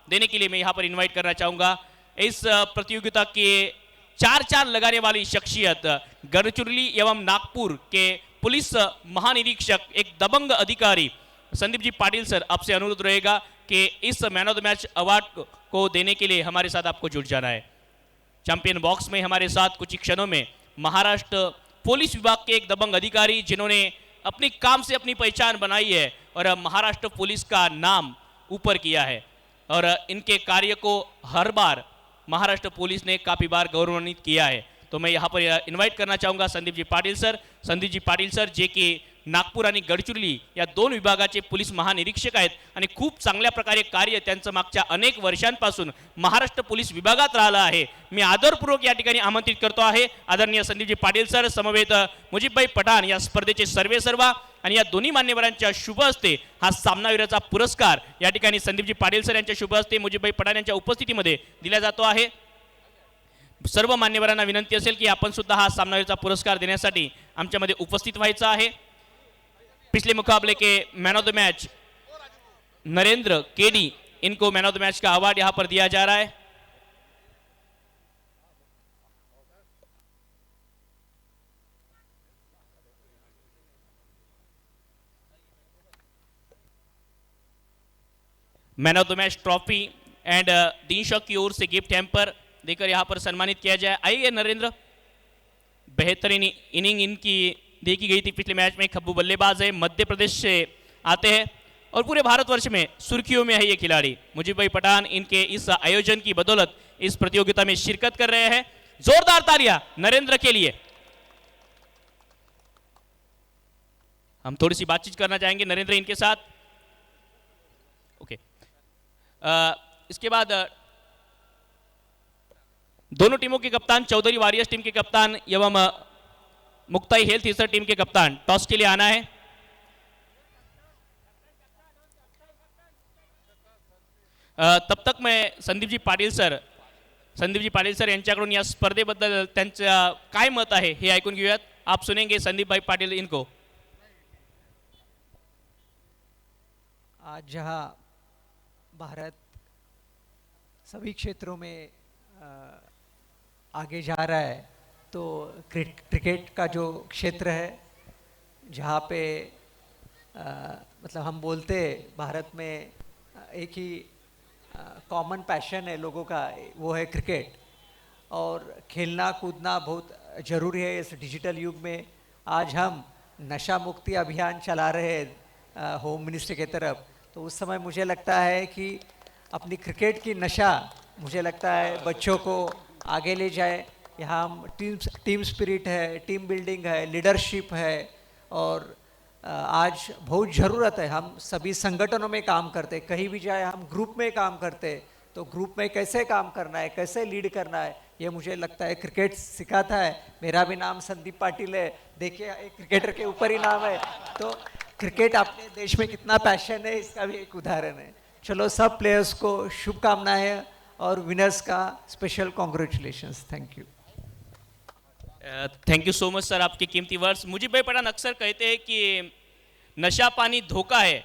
देने के लिए मैं यहाँ पर इनवाइट करना चाहूंगा इस प्रतियोगिता के 4-4 लगाने वाली शख्सियत, गढ़चिरौली एवं नागपुर के पुलिस महानिरीक्षक, एक दबंग अधिकारी संदीप जी पाटिल सर, आपसे अनुरोध रहेगा कि इस man of the match award को देने के लिए हमारे साथ आपको जुट जाना है। चैंपियन बॉक्स में हमारे साथ कुछ ही क्षणों में महाराष्ट्र पुलिस विभाग के एक दबंग अधिकारी, जिन्होंने अपने काम से अपनी पहचान बनाई है और महाराष्ट्र पुलिस का नाम ऊपर किया है और इनके कार्य को हर बार महाराष्ट्र पुलिस ने काफी बार गौरवान्वित किया है। तो मैं यहाँ पर इन्वाइट करना चाहूँगा संदीप जी पाटिल सर। संदीप जी पाटिल सर जे की नागपूर आणि गडचिरोली या दोन विभागाचे पोलीस महानिरीक्षक आहेत आणि खूप चांगल्या प्रकारे कार्य त्यांचं मागच्या अनेक वर्षांपासून महाराष्ट्र पोलीस विभागात राहिलं आहे। मी आदरपूर्वक या ठिकाणी आमंत्रित करतो आहे आदरणीय संदीपजी पाटील सर, समवेत मुजीबभाई पठाण या स्पर्धेचे सर्वेसर्वा आणि या दोन्ही मान्यवरांच्या शुभ हस्ते हा सामनावीराचा पुरस्कार या ठिकाणी संदीपजी पाटील सर यांच्या शुभ हस्ते मुजीबभाई पठाण यांच्या उपस्थितीमध्ये दिला जातो आहे। सर्व मान्यवरांना विनंती असेल की आपण सुद्धा हा सामनावीराचा पुरस्कार देण्यासाठी आमच्यामध्ये उपस्थित व्हायचं आहे। पिछले मुकाबले के man of the match Narendra KD, इनको मैन ऑफ द मैच का अवार्ड यहां पर दिया जा रहा है। Man of the match trophy and Dinshaw की ओर से गिफ्ट हैम्पर देकर यहां पर सम्मानित किया जाए। आइए नरेंद्र, बेहतरीन इनिंग इनकी देखी गई थी पिछले मैच में। खब्बू बल्लेबाज है, मध्य प्रदेश से आते हैं और पूरे भारतवर्ष में सुर्खियों में है ये खिलाड़ी। मुजीबभाई पठान इनके इस आयोजन की बदौलत इस प्रतियोगिता में शिरकत कर रहे हैं। जोरदार तालियां नरेंद्र के लिए। हम थोड़ी सी बातचीत करना चाहेंगे नरेंद्र इनके साथ। ओके, इसके बाद दोनों टीमों के कप्तान, चौधरी वॉरियर्स टीम के कप्तान एवं मुक्ताई हेल्थ ईसर टीम के कप्तान टॉस के लिए आना है। तब तक मैं संदीप जी पाटील सर यांच्याकडून या स्पर्धेबद्दल त्यांचं काय मत आहे हे ऐकून घेऊयात। आप सुनेंगे संदीप भाई पाटिल इनको। आज जहाँ भारत सभी क्षेत्रों में आगे जा रहा है, तो क्रिकेट का जो क्षेत्र है, जहाँ पे मतलब हम बोलते भारत में एक ही कॉमन पैशन है लोगों का, वो है क्रिकेट। और खेलना कूदना बहुत ज़रूरी है इस डिजिटल युग में। आज हम नशा मुक्ति अभियान चला रहे हैं होम मिनिस्ट्री की तरफ, तो उस समय मुझे लगता है कि अपनी क्रिकेट की नशा, मुझे लगता है बच्चों को आगे ले जाए। यहाँ हम टीम स्पिरिट है, टीम बिल्डिंग है, लीडरशिप है और आज बहुत ज़रूरत है। हम सभी संगठनों में काम करते, कहीं भी जाए हम ग्रुप में काम करते, तो ग्रुप में कैसे काम करना है, कैसे लीड करना है, ये मुझे लगता है क्रिकेट सिखाता है। मेरा भी नाम संदीप पाटिल है, देखिए एक क्रिकेटर के ऊपर ही नाम है, तो क्रिकेट अपने देश में कितना पैशन है इसका भी एक उदाहरण है। चलो, सब प्लेयर्स को शुभकामनाएं और विनर्स का special congratulations. Thank you. Thank you so much sir, आपके कीमती वर्ड्स। मुजीबभाई पठान अक्सर कहते हैं कि नशा पानी धोखा है,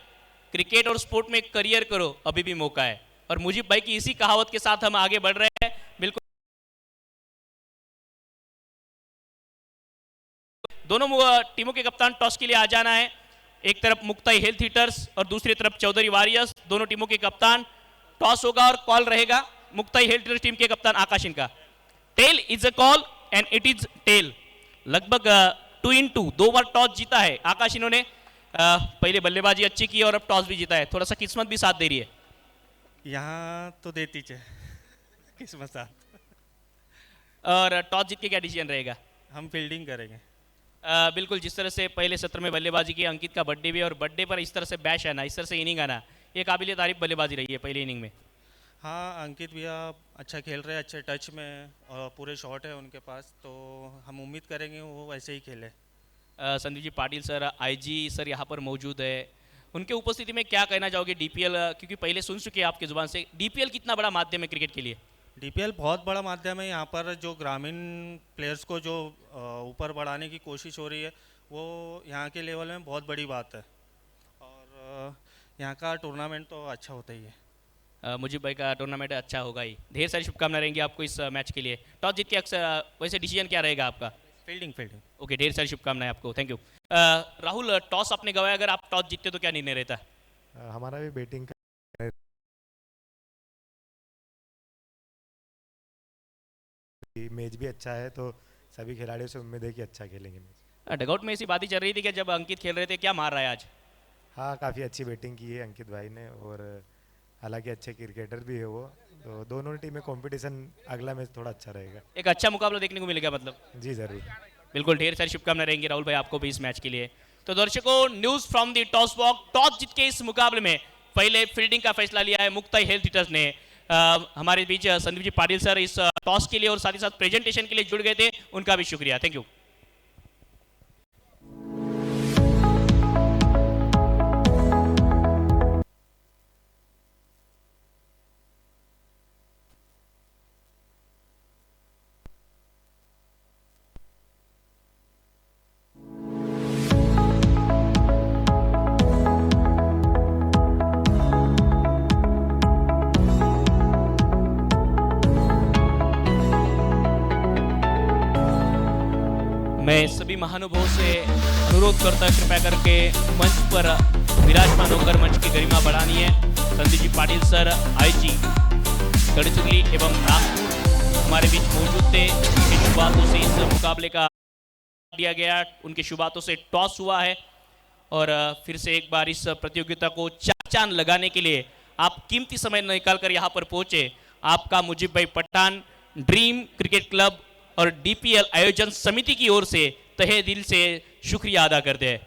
क्रिकेट और स्पोर्ट में करियर करो अभी भी मौका है। और मुजीब भाई की इसी कहावत के साथ हम आगे बढ़ रहे हैं। बिल्कुल, दोनों टीमों के कप्तान टॉस के लिए आ जाना है। एक तरफ मुक्ताई हेल्थ हीटर्स और दूसरी तरफ चौधरी वॉरियर्स, दोनों टीमों के कप्तान। टॉस होगा और कॉल रहेगा मुक्ताई हेल्थ हीटर्स टीम के कप्तान आकाश इनका। Tail is a call and it is tail. लगभग 2-2 दो बार टॉस जीता है आकाश। इन्होंने पहले बल्लेबाजी अच्छी की और अब टॉस भी जीता है, थोड़ा सा किस्मत भी साथ दे रही है। यहाँ तो देती है किस्मत साथ। और टॉस जीत के क्या डिसीजन रहेगा? हम फील्डिंग करेंगे। बिल्कुल, जिस तरह से पहले सत्र में बल्लेबाजी की, अंकित का बर्थडे भी, और बर्थडे पर इस तरह से बैश आना, इस तरह से इनिंग आना, ये काबिल तारीफ बल्लेबाजी रही है पहले इनिंग में। हाँ, अंकित भैया अच्छा खेल रहे हैं, अच्छे टच में और पूरे शॉट है उनके पास, तो हम उम्मीद करेंगे वो वैसे ही खेले। Sandeep ji Patil sir, IG sir यहाँ पर मौजूद है, उनके उपस्थिति में क्या कहना चाहोगे डीपीएल, क्योंकि पहले सुन चुके हैं आपके ज़ुबान से, डीपीएल कितना बड़ा माध्यम है क्रिकेट के लिए? डीपीएल बहुत बड़ा माध्यम है। यहाँ पर जो ग्रामीण प्लेयर्स को जो ऊपर बढ़ाने की कोशिश हो रही है, वो यहाँ के लेवल में बहुत बड़ी बात है। और यहाँ का टूर्नामेंट तो अच्छा होता ही है। मुझे भाई का टूर्नामेंट अच्छा होगा ही। ढेर सारी शुभकामनाएं रहेंगी आपको इस मैच के लिए। टॉस जीत के अक्सर वैसे डिसीजन क्या रहेगा आपका? फील्डिंग। ओके, ढेर सारी शुभकामनाएं आपको, थैंक यू। राहुल, टॉस आपने गवाया, अगर आप टॉस जीतते तो क्या निर्णय रहता? हमारा भी बैटिंग का मैच भी अच्छा है, तो सभी खिलाड़ियों से उम्मीद है कि अच्छा खेलेंगे मैच। डगआउट में ऐसी बातें चल रही थी कि जब अंकित खेल रहे थे, क्या मार रहा है आज? हाँ, काफ़ी अच्छी बैटिंग की है अंकित भाई ने, और हालांकि अच्छे क्रिकेटर भी है वो, तो दोनों टीम में कंपटीशन अगला मैच थोड़ा अच्छा रहेगा। एक अच्छा मुकाबला देखने को मिलेगा मतलब? जी ज़रूर। बिल्कुल, ढेर सारी शुभकामनाएं रहेंगी राहुल भाई आपको भी इस मैच के लिए। तो दर्शकों, news from the toss box, toss जीत के इस मुकाबले में पहले फील्डिंग का फैसला लिया है मुक्ताई हेल्थ हिटर्स ने। हमारे बीच संदीप जी पाटिल सर इस टॉस के लिए और साथ ही साथ प्रेजेंटेशन के लिए जुड़ गए थे, उनका भी शुक्रिया, थैंक यू। मैं सभी महानुभावों से अनुरोध करता कृपया करके मंच पर विराजमान होकर मंच की गरिमा बढ़ानी है। संदीप जी पाटिल सर, आईजी गढ़चिरौली एवं नागपुर हमारे बीच मौजूद थे। उनके शुभ हाथों से इस मुकाबले का दिया गया, उनके शुभ हाथों से टॉस हुआ है, और फिर से एक बार इस प्रतियोगिता को चांद लगाने के लिए आप कीमती समय निकाल कर यहाँ पर पहुंचे। आपका मुजीब भाई पठान, ड्रीम क्रिकेट क्लब और डीपीएल आयोजन समिति की ओर से तहे दिल से शुक्रिया अदा करते हैं।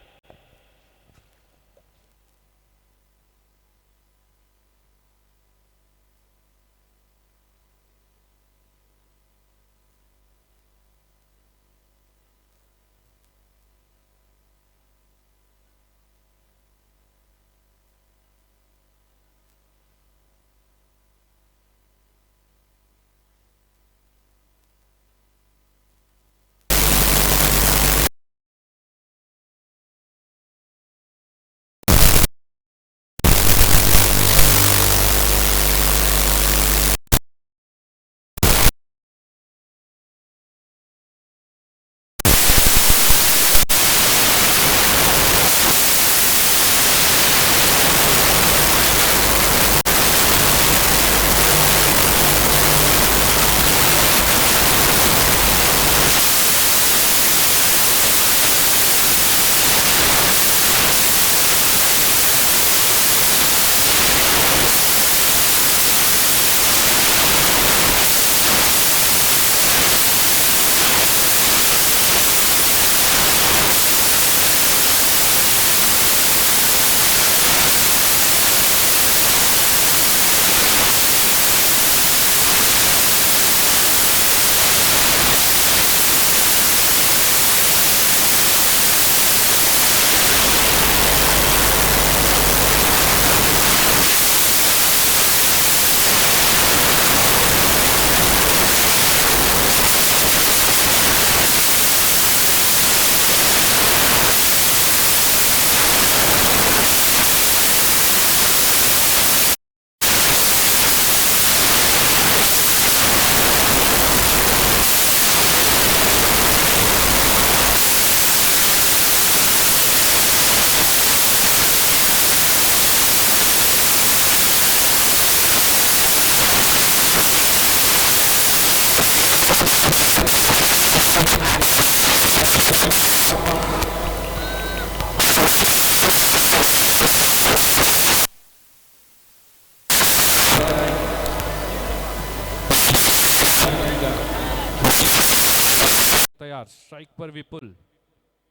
4, स्ट्राइक पर विपुल,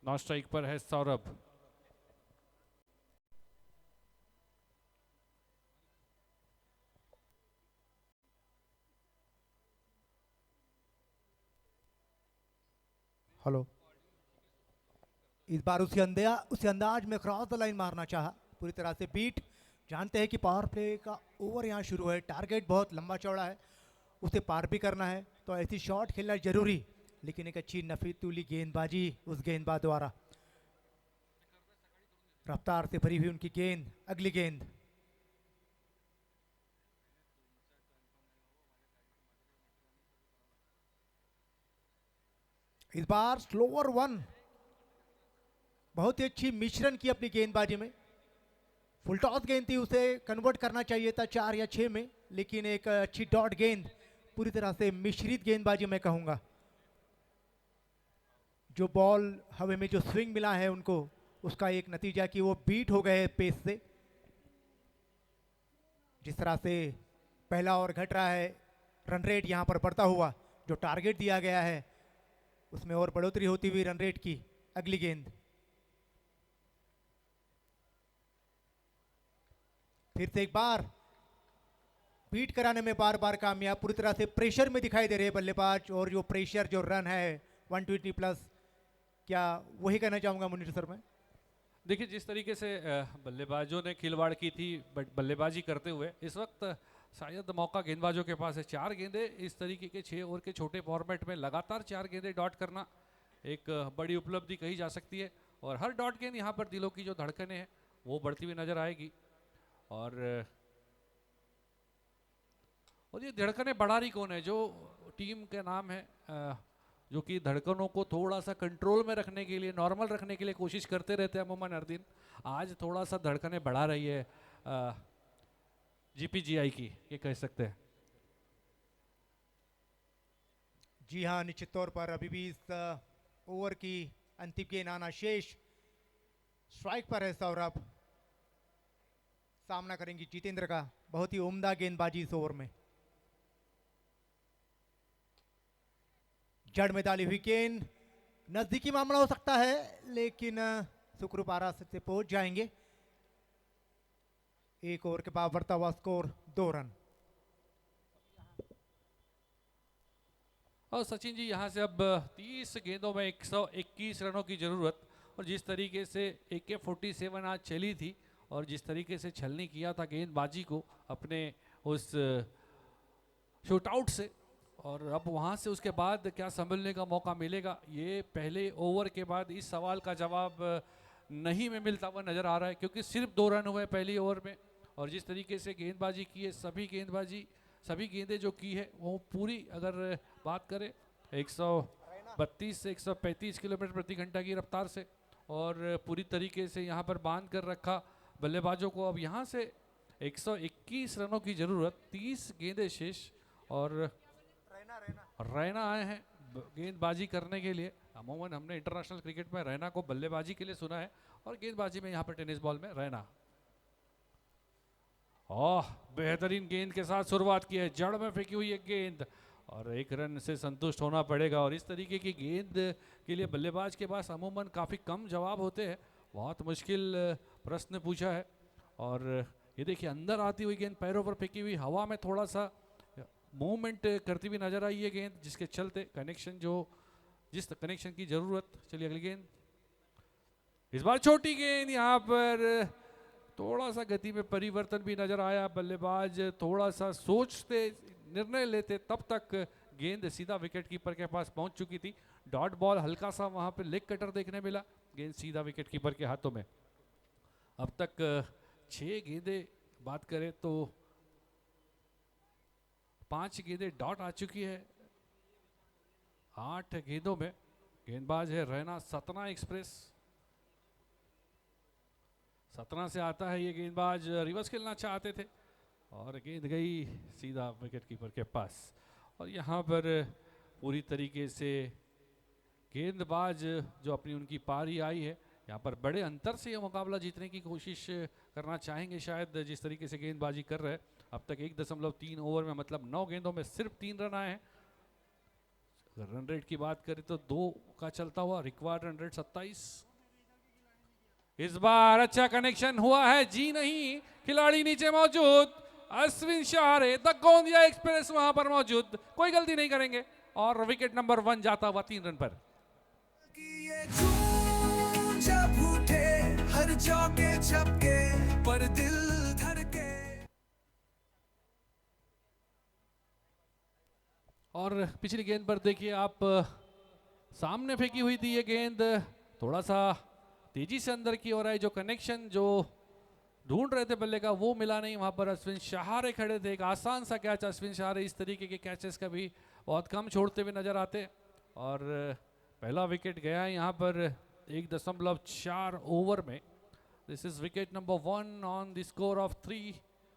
नॉन स्ट्राइक पर है सौरभ। हेलो, इस बार उसी अंदाज में क्रॉस द लाइन मारना चाहा, पूरी तरह से बीट। जानते हैं कि पावर प्ले का ओवर यहाँ शुरू है, टारगेट बहुत लंबा चौड़ा है, उसे पार भी करना है, तो ऐसी शॉट खेलना जरूरी। लेकिन एक अच्छी नफीतुली गेंदबाजी उस गेंदबाज द्वारा, रफ्तार से भरी हुई उनकी गेंद। अगली गेंद इस बार स्लोअर वन, बहुत ही अच्छी मिश्रण की अपनी गेंदबाजी में। फुल टॉस गेंद थी, उसे कन्वर्ट करना चाहिए था 4 या 6 में, लेकिन एक अच्छी डॉट गेंद, पूरी तरह से मिश्रित गेंदबाजी मैं कहूँगा। जो बॉल हवा में जो स्विंग मिला है उनको, उसका एक नतीजा कि वो बीट हो गए पेस से। जिस तरह से पहला ओवर घट रहा है, रन रेट यहाँ पर बढ़ता हुआ, जो टारगेट दिया गया है उसमें और बढ़ोतरी होती हुई रन रेट की। अगली गेंद फिर से एक बार बीट कराने में बार बार कामयाब, पूरी तरह से प्रेशर में दिखाई दे रहे हैं बल्लेबाज। और जो प्रेशर, जो रन है 120 प्लस, क्या वही कहना चाहूंगा मुनीर सर मैं। देखिए, जिस तरीके से बल्लेबाजों ने खिलवाड़ की थी बल्लेबाजी करते हुए, इस वक्त शायद मौका गेंदबाजों के पास है। 4 गेंदें इस तरीके के 6 ओवर के छोटे फॉर्मेट में लगातार 4 गेंदें डॉट करना एक बड़ी उपलब्धि कही जा सकती है। और हर डॉट गेंद यहाँ पर दिलों की जो धड़कनें हैं वो बढ़ती हुई नजर आएगी। और ये धड़कनें बढ़ा रही कौन है? जो टीम का नाम है, जो कि धड़कनों को थोड़ा सा कंट्रोल में रखने के लिए, नॉर्मल रखने के लिए कोशिश करते रहते हैं अमूमन हर दिन। आज थोड़ा सा धड़कनें बढ़ा रही है जीपीजीआई की, ये कह सकते हैं। जी हाँ, निश्चित तौर पर अभी भी इस ओवर की अंतिम गेंद आना शेष। स्ट्राइक पर है सौरभ, सामना करेंगे जितेंद्र का। बहुत ही उम्दा गेंदबाजी इस ओवर में। जड़ में डाली हुई गेंद, नजदीकी मामला हो सकता है, लेकिन सुखरूप आरा से पहुंच जाएंगे। एक ओवर के बाद बढ़ता हुआ स्कोर 2 रन। और सचिन जी, यहाँ से अब 30 गेंदों में 121 रनों की जरूरत। और जिस तरीके से AK-47 आज चली थी और जिस तरीके से छलनी किया था गेंदबाजी को अपने उस शूटआउट से, और अब वहाँ से उसके बाद क्या संभलने का मौका मिलेगा, ये पहले ओवर के बाद इस सवाल का जवाब नहीं में मिलता हुआ नज़र आ रहा है। क्योंकि सिर्फ 2 रन हुए पहली ओवर में, और जिस तरीके से गेंदबाजी की है, सभी गेंदें जो की है वो पूरी, अगर बात करें 132 से 135 किलोमीटर प्रति घंटा की रफ्तार से, और पूरी तरीके से यहाँ पर बांध कर रखा बल्लेबाजों को। अब यहाँ से 121 रनों की ज़रूरत, 30 गेंदें शेष, और रैना आए हैं गेंदबाजी करने के लिए। अमूमन हमने इंटरनेशनल क्रिकेट में रैना को बल्लेबाजी के लिए सुना है, और गेंदबाजी में यहाँ पर टेनिस बॉल में रैना। बेहतरीन गेंद के साथ शुरुआत की है, जड़ में फेंकी हुई एक गेंद, और 1 रन से संतुष्ट होना पड़ेगा। और इस तरीके की गेंद के लिए बल्लेबाज के पास अमूमन काफ़ी कम जवाब होते हैं। बहुत मुश्किल प्रश्न पूछा है। और ये देखिए, अंदर आती हुई गेंद, पैरों पर फेंकी हुई, हवा में थोड़ा सा मूवमेंट करती हुई नजर आई है गेंद, जिसके चलते जिस कनेक्शन की जरूरत। चलिए अगली गेंद। इस बार छोटी गेंद, यहाँ पर थोड़ा सा गति में परिवर्तन भी नजर आया। बल्लेबाज थोड़ा सा सोचते, निर्णय लेते, तब तक गेंद सीधा विकेट कीपर के पास पहुंच चुकी थी। डॉट बॉल, हल्का सा वहां पे लेग कटर देखने मिला, गेंद सीधा विकेट कीपर के हाथों में। अब तक 6 गेंदें बात करें तो 5 गेंदें डॉट आ चुकी है 8 गेंदों में। गेंदबाज है रैना, सतना एक्सप्रेस। सतना से आता है ये गेंदबाज, रिवर्स खेलना चाहते थे और गेंद गई सीधा विकेट कीपर के पास। और यहाँ पर पूरी तरीके से गेंदबाज जो अपनी उनकी पारी आई है, यहाँ पर बड़े अंतर से ये मुकाबला जीतने की कोशिश करना चाहेंगे शायद, जिस तरीके से गेंदबाजी कर रहे हैं। अब तक 1.3 ओवर में, मतलब 9 गेंदों में सिर्फ 3 रन आए हैं। अगर रन रेट की बात करें तो 2 का चलता हुआ रिक्वायर्ड रन रेट 27। इस बार अच्छा कनेक्शन हुआ है, जी नहीं, खिलाड़ी नीचे मौजूद, अश्विन शाहरे द गोंदिया एक्सप्रेस वहां पर मौजूद, कोई गलती नहीं करेंगे और विकेट नंबर 1 जाता हुआ 3 रन पर। कि ये झूम जब उठे हर चौके छक्के पर दिल धड़के। और पिछली गेंद पर देखिए आप, सामने फेंकी हुई थी ये गेंद, थोड़ा सा तेजी से अंदर की ओर आई, जो कनेक्शन जो ढूंढ रहे थे बल्ले का वो मिला नहीं, वहां पर अश्विन शाहरे खड़े थे। एक आसान सा कैच, अश्विन शाहरे इस तरीके के कैचेस का भी बहुत कम छोड़ते हुए नजर आते, और पहला विकेट गया है यहाँ पर 1.4 ओवर में। This is wicket number 1 on the score of 3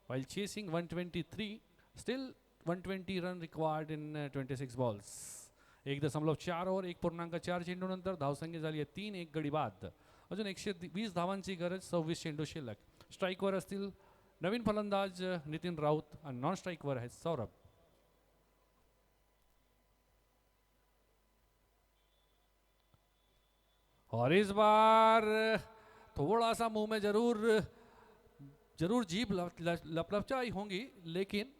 while chasing 123, still 120 run required in 26 balls. 1.4 over 1.4 चेंडूनंतर धावसंख्या झाली आहे 3, 1 गडी बाद, अजून 120 धावांची गरज, 26 चेंडू शिल्लक। स्ट्राईकवर असतील नवीन फलंदाज नितीन राऊत आणि नॉन स्ट्राईकवर आहे सौरभ। और इस बार थोड़ा सा मुंह में जरूर जीभ लपलपचाई होंगी, लेकिन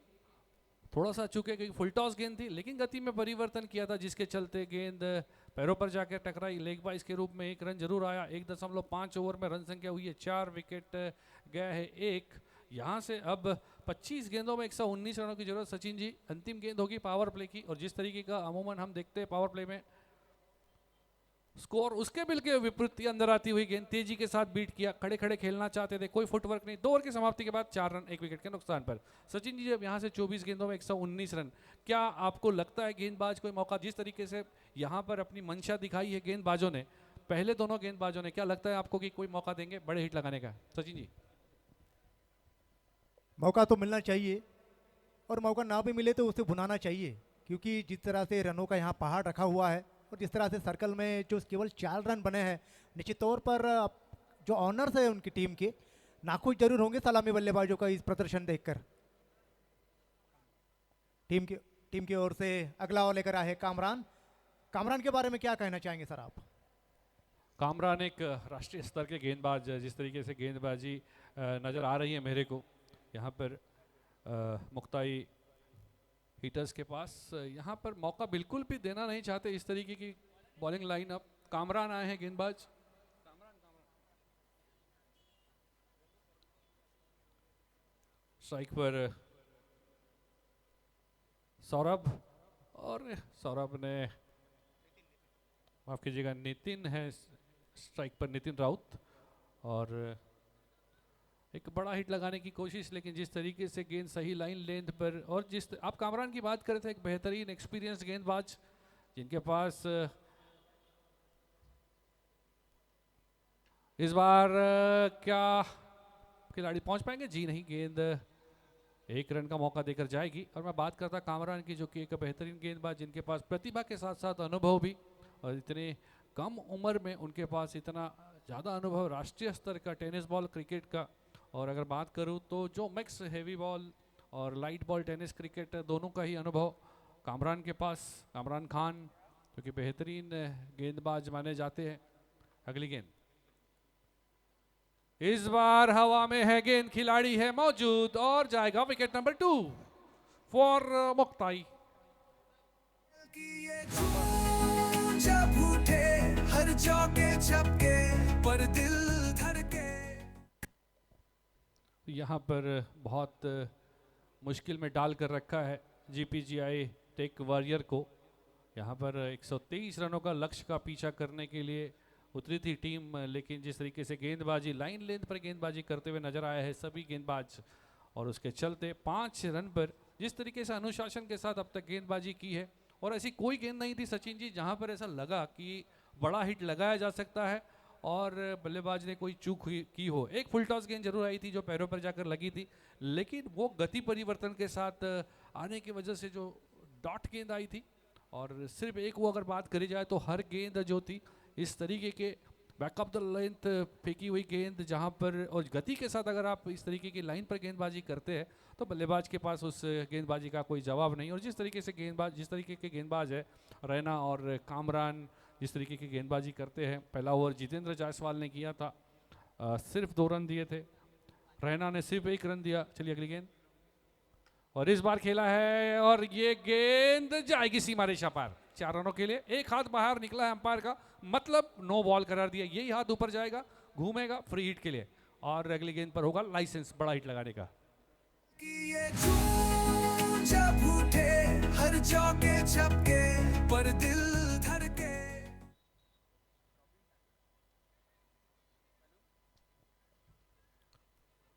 थोड़ा सा चूके क्योंकि फुल टॉस गेंद थी, लेकिन गति में परिवर्तन किया था जिसके चलते गेंद पैरों पर जाकर टकराई। लेग बाइस के रूप में 1 रन जरूर आया। 1.5 ओवर में रन संख्या हुई है 4, विकेट गया है 1। यहाँ से अब 25 गेंदों में 119 रनों की जरूरत सचिन जी। अंतिम गेंद होगी पावर प्ले की, और जिस तरीके का अमूमन हम देखते हैं पावर प्ले में स्कोर, उसके बिल्कुल विपरीत अंदर आती हुई गेंद तेजी के साथ बीट किया। खड़े खड़े खेलना चाहते थे, कोई फुटवर्क नहीं। 2 ओवर की समाप्ति के बाद 4 रन 1 विकेट के नुकसान पर। सचिन जी जब यहाँ से 24 गेंदों में 119 रन, क्या आपको लगता है गेंदबाज कोई मौका, जिस तरीके से यहाँ पर अपनी मंशा दिखाई है गेंदबाजों ने, पहले दोनों गेंदबाजों ने, क्या लगता है आपको कि कोई मौका देंगे बड़े हिट लगाने का? सचिन जी। मौका तो मिलना चाहिए, और मौका ना भी मिले तो उसे भुनाना चाहिए, क्योंकि जिस तरह से रनों का यहाँ पहाड़ रखा हुआ है और जिस तरह से सर्कल में जो केवल 4 रन बने हैं, निश्चित तौर पर जो ऑनर्स है उनकी टीम के नाखुश जरूर होंगे सलामी बल्लेबाजों का इस प्रदर्शन देखकर। टीम की ओर से अगला ओवर लेकर आए कामरान के बारे में क्या कहना चाहेंगे सर आप? कामरान एक राष्ट्रीय स्तर के गेंदबाज, जिस तरीके से गेंदबाजी नज़र आ रही है मेरे को यहाँ पर मुक्ताई हिटर्स के पास, यहाँ पर मौका बिल्कुल भी देना नहीं चाहते। इस तरीके की बॉलिंग लाइनअप। कामरान आए हैं गेंदबाज, स्ट्राइक पर सौरभ, और सौरभ ने, माफ कीजिएगा, नितिन है स्ट्राइक पर, नितिन राउत, और एक बड़ा हिट लगाने की कोशिश, लेकिन जिस तरीके से गेंद सही लाइन लेंथ पर, और जिस आप कामरान की बात करें थे, एक बेहतरीन एक्सपीरियंस गेंदबाज जिनके पास इस बार क्या खिलाड़ी पहुंच पाएंगे? जी नहीं, गेंद 1 रन का मौका देकर जाएगी। और मैं बात करता कामरान की, जो कि एक बेहतरीन गेंदबाज जिनके पास प्रतिभा के साथ साथ अनुभव भी, और इतने कम उम्र में उनके पास इतना ज़्यादा अनुभव राष्ट्रीय स्तर का टेनिस बॉल क्रिकेट का। और अगर बात करूं तो जो मिक्स हैवी बॉल और लाइट बॉल टेनिस क्रिकेट दोनों का ही अनुभव कामरान के पास। कामरान खान जो कि बेहतरीन गेंदबाज माने जाते हैं। अगली गेंद इस बार हवा में है, गेंद खिलाड़ी है मौजूद, और जाएगा विकेट नंबर 2 फॉर मुक्ताई। जब उठे हर चौके छक्के पर दिल धड़के। यहाँ पर बहुत मुश्किल में डाल कर रखा है GPGI टेक वॉरियर को। यहाँ पर 123 रनों का लक्ष्य का पीछा करने के लिए उतरी थी टीम, लेकिन जिस तरीके से गेंदबाजी लाइन लेंथ पर गेंदबाजी करते हुए नजर आया है सभी गेंदबाज, और उसके चलते 5 रन पर जिस तरीके से अनुशासन के साथ अब तक गेंदबाजी की है, और ऐसी कोई गेंद नहीं थी सचिन जी जहां पर ऐसा लगा कि बड़ा हिट लगाया जा सकता है और बल्लेबाज ने कोई चूक की हो। एक फुल टॉस गेंद जरूर आई थी जो पैरों पर जाकर लगी थी, लेकिन वो गति परिवर्तन के साथ आने की वजह से जो डॉट गेंद आई थी, और सिर्फ एक वो अगर बात करी जाए तो हर गेंद जो थी इस तरीके के बैक ऑफ द लेंथ फेंकी हुई गेंद, जहां पर और गति के साथ अगर आप इस तरीके की लाइन पर गेंदबाजी करते हैं तो बल्लेबाज के पास उस गेंदबाजी का कोई जवाब नहीं। और जिस तरीके से जिस तरीके के गेंदबाज है रैना और कामरान, जिस तरीके की गेंदबाजी करते हैं, पहला ओवर जितेंद्र जायसवाल ने किया था, सिर्फ 2 रन दिए थे, रैना ने सिर्फ 1 रन दिया। चलिए अगली गेंद, और इस बार खेला है और ये गेंद जाएगी सीमा रेखा पार 4 रनों के लिए। एक हाथ बाहर निकला है अंपायर का, मतलब नो बॉल करार दिया। यही हाथ ऊपर जाएगा, घूमेगा फ्री हिट के लिए, और अगली गेंद पर होगा लाइसेंस बड़ा हिट लगाने का। कि ये जून जब उठे हर चौके छक्के पर दिल धड़के।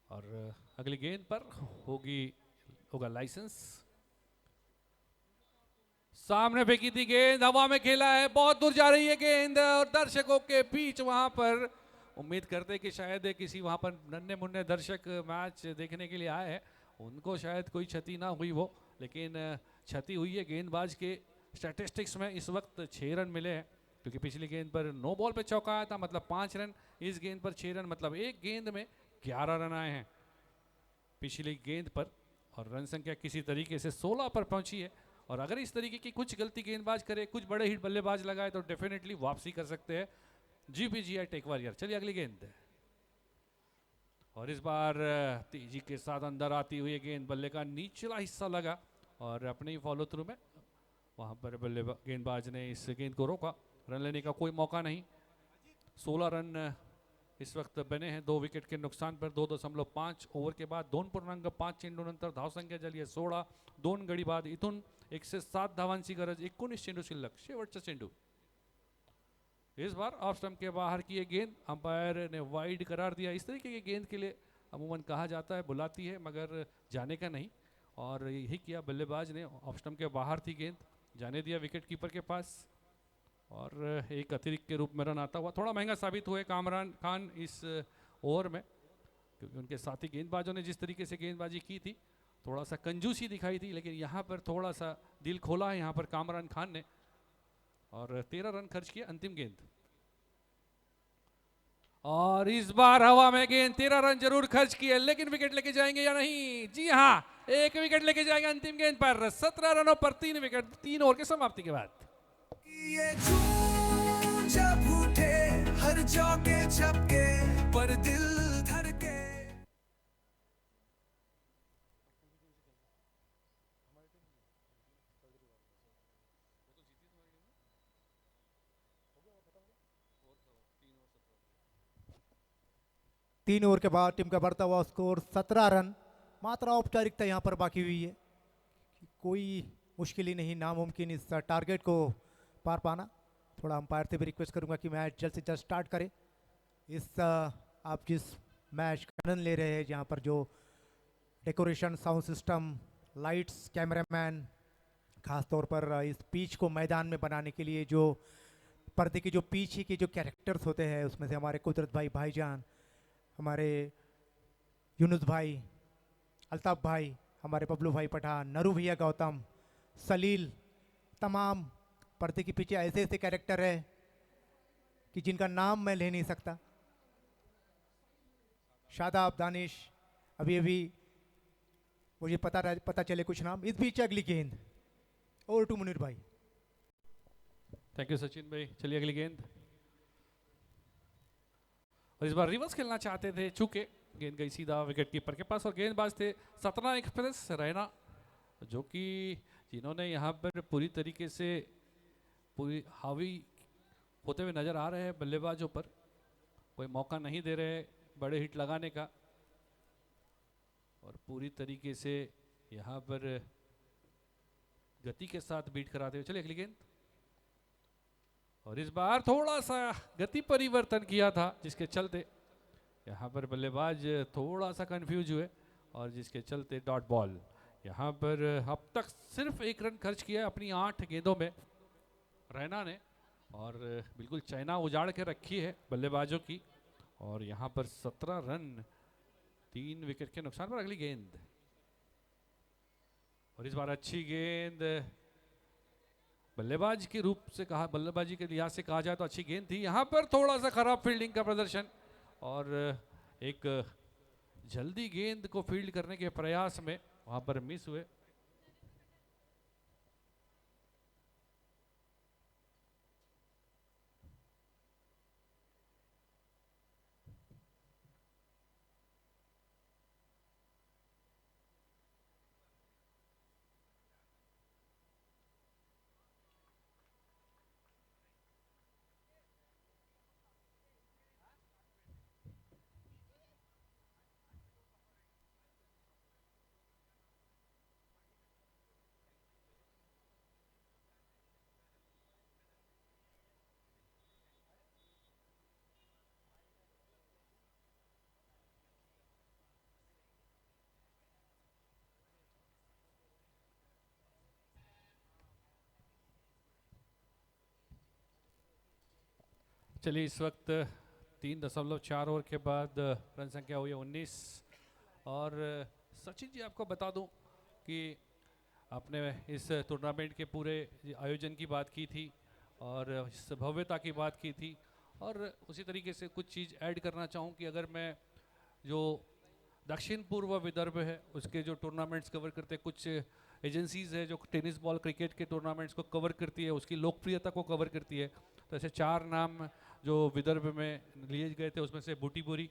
और अगली गेंद पर होगा लाइसेंस। सामने फेंकी थी गेंद, हवा में खेला है, बहुत दूर जा रही है गेंद, और दर्शकों के बीच वहां पर उम्मीद करते कि शायद किसी वहां पर नन्हे मुन्ने दर्शक मैच देखने के लिए आए हैं, उनको शायद कोई क्षति ना हुई वो, लेकिन क्षति हुई है गेंदबाज के स्टैटिस्टिक्स में। इस वक्त 6 रन मिले हैं, क्योंकि पिछली गेंद पर नो बॉल पे चौका आया था, मतलब 5 रन। इस गेंद पर 6 रन, मतलब एक गेंद में 11 रन आए हैं पिछली गेंद पर, और रन संख्या किसी तरीके से 16 पर पहुंची है। और अगर इस तरीके की कुछ गलती गेंदबाज करे, कुछ बड़े हिट बल्लेबाज लगाए, तो डेफिनेटली वापसी कर सकते हैं GPGI टेक वॉरियर। चलिए अगली गेंद, और इस बार तेजी के साथ अंदर आती हुई गेंद बल्ले का निचला हिस्सा लगा, और अपने ही फॉलो थ्रू में वहां पर गेंदबाज ने इस गेंद को रोका। रन लेने का कोई मौका नहीं। 16 रन इस वक्त बने हैं 2 विकेट के नुकसान पर। 2.5 ओव्हर के बाद 2 पूर्णांक 5 चेंडूनंतर धावसंख्या झाली आहे 16. 2 गडी बाद इथून 107 धावांची गरज. 19 चेंडू शिल्लक. शेवटचा चेंडू. इस बार ऑफ स्टंप के बाहर की ये गेंद अंपायर ने वाइड करार दिया. इस तरीके की गेंद के लिए अमूमन कहा जाता है, बुलाती है, मगर जाने का नहीं, और यही किया बल्लेबाज ने. ऑफ स्टंप के बाहर थी गेंद, जाने दिया विकेट कीपर के पास, और एक अतिरिक्त के रूप में रन आता हुआ. थोड़ा महंगा साबित हुए कामरान खान इस ओवर में, क्योंकि उनके साथी गेंदबाजों ने जिस तरीके से गेंदबाजी की थी थोड़ा सा कंजूसी दिखाई थी, लेकिन यहाँ पर थोड़ा सा दिल खोला है यहाँ पर कामरान खान ने, और 13 रन खर्च किए. अंतिम गेंद, और इस बार हवा में गेंद. 13 रन जरूर खर्च किए, लेकिन विकेट लेके जाएंगे या नहीं? जी हाँ, एक विकेट लेके जाएंगे अंतिम गेंद पर. 17 रनों पर 3 विकेट 3 ओवर के समाप्ति के बाद. ये जून जब उठे हर चौके छक्के पर दिल धड़के. तीन ओवर के बाद टीम का बढ़ता हुआ स्कोर 17 रन. मात्र औपचारिकता यहाँ पर बाकी हुई है. कोई मुश्किल ही नहीं, नामुमकिन इस टारगेट को पार पाना. थोड़ा अंपायर से भी रिक्वेस्ट करूंगा कि मैच जल्द से जल्द स्टार्ट करें. इस आप जिस मैच का आनंद ले रहे हैं, जहाँ पर जो decoration, sound system, lights, cameraman, खास तौर पर इस पिच को मैदान में बनाने के लिए जो पर्दे की जो पीछे के जो कैरेक्टर्स होते हैं, उसमें से हमारे कुदरत भाई भाईजान, हमारे यूनुस भाई, अल्ताफ भाई, हमारे बबलू भाई पठान, नरू भैया गौतम, सलील, तमाम पर्दे के पीछे ऐसे ऐसे कैरेक्टर है कि जिनका नाम मैं ले नहीं सकता. शादाब, दानिश, अभी अभी मुझे पता चले कुछ नाम. इस बीच अगली गेंद. ओवर टू मुनीर भाई. थैंक यू सचिन भाई. चलिए अगली गेंद, और इस बार रिवर्स खेलना चाहते थे, चूंकि गेंद गई सीधा विकेट कीपर के पास, और गेंदबाज थे सतना एक्सप्रेस रैना, जो कि जिन्होंने यहाँ पर पूरी तरीके से पूरी हावी होते हुए नजर आ रहे हैं बल्लेबाजों पर. कोई मौका नहीं दे रहे बड़े हिट लगाने का, और पूरी तरीके से यहाँ पर गति के साथ बीट कराते हुए. चलिए अगली गेंद, और इस बार थोड़ा सा गति परिवर्तन किया था, जिसके चलते यहाँ पर बल्लेबाज थोड़ा सा कंफ्यूज हुए, और जिसके चलते डॉट बॉल. यहाँ पर अब तक सिर्फ 1 रन खर्च किया अपनी 8 गेंदों में रैना ने, और बिल्कुल चाइना उजाड़ के रखी है बल्लेबाजों की. और यहाँ पर 17 रन 3 विकेट के नुकसान पर. अगली गेंद, और इस बार अच्छी गेंद, बल्लेबाज के रूप से कहा, बल्लेबाजी के लिहाज से कहा जाए तो अच्छी गेंद थी। यहाँ पर थोड़ा सा खराब फील्डिंग का प्रदर्शन और एक जल्दी गेंद को फील्ड करने के प्रयास में वहां पर मिस हुए। चलिए इस वक्त 3.4 ओवर के बाद रन संख्या हुई है 19। और सचिन जी आपको बता दूं कि आपने इस टूर्नामेंट के पूरे आयोजन की बात की थी और इस भव्यता की बात की थी, और उसी तरीके से कुछ चीज़ ऐड करना चाहूँ कि अगर मैं जो दक्षिण पूर्व विदर्भ है उसके जो टूर्नामेंट्स कवर करते, कुछ एजेंसीज़ है जो टेनिस बॉल क्रिकेट के टूर्नामेंट्स को कवर करती है, उसकी लोकप्रियता को कवर करती है। तो ऐसे 4 नाम जो विदर्भ में लिए गए थे उसमें से बूटीबोरी,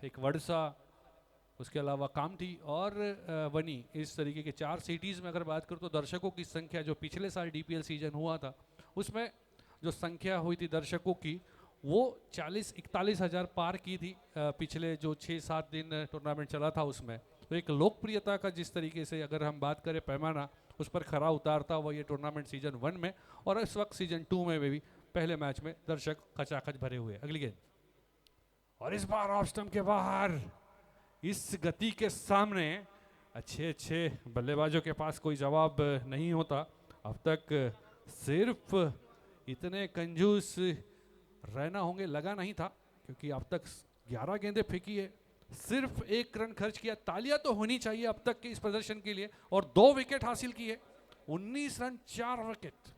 एक वडसा, उसके अलावा कामठी और वनी, इस तरीके के 4 सिटीज़ में अगर बात करूँ तो दर्शकों की संख्या जो पिछले साल डीपीएल सीजन हुआ था उसमें जो संख्या हुई थी दर्शकों की वो 40-41 हज़ार पार की थी पिछले जो 6-7 दिन टूर्नामेंट चला था उसमें। तो एक लोकप्रियता का जिस तरीके से अगर हम बात करें पैमाना उस पर खरा उतारता हुआ ये टूर्नामेंट सीजन 1 में और इस वक्त सीजन 2 में भी पहले मैच में दर्शक खचाखच भरे हुए। अगली गेंद और इस बार ऑफ स्टंप के बाहर, इस गति के सामने अच्छे बल्लेबाजों के पास कोई जवाब नहीं होता। अब तक सिर्फ इतने कंजूस रहना होंगे लगा नहीं था, क्योंकि अब तक 11 गेंदें फेंकी है, सिर्फ 1 रन खर्च किया। तालियां तो होनी चाहिए अब तक के इस प्रदर्शन के लिए, और 2 विकेट हासिल किए, 19 रन 4 विकेट।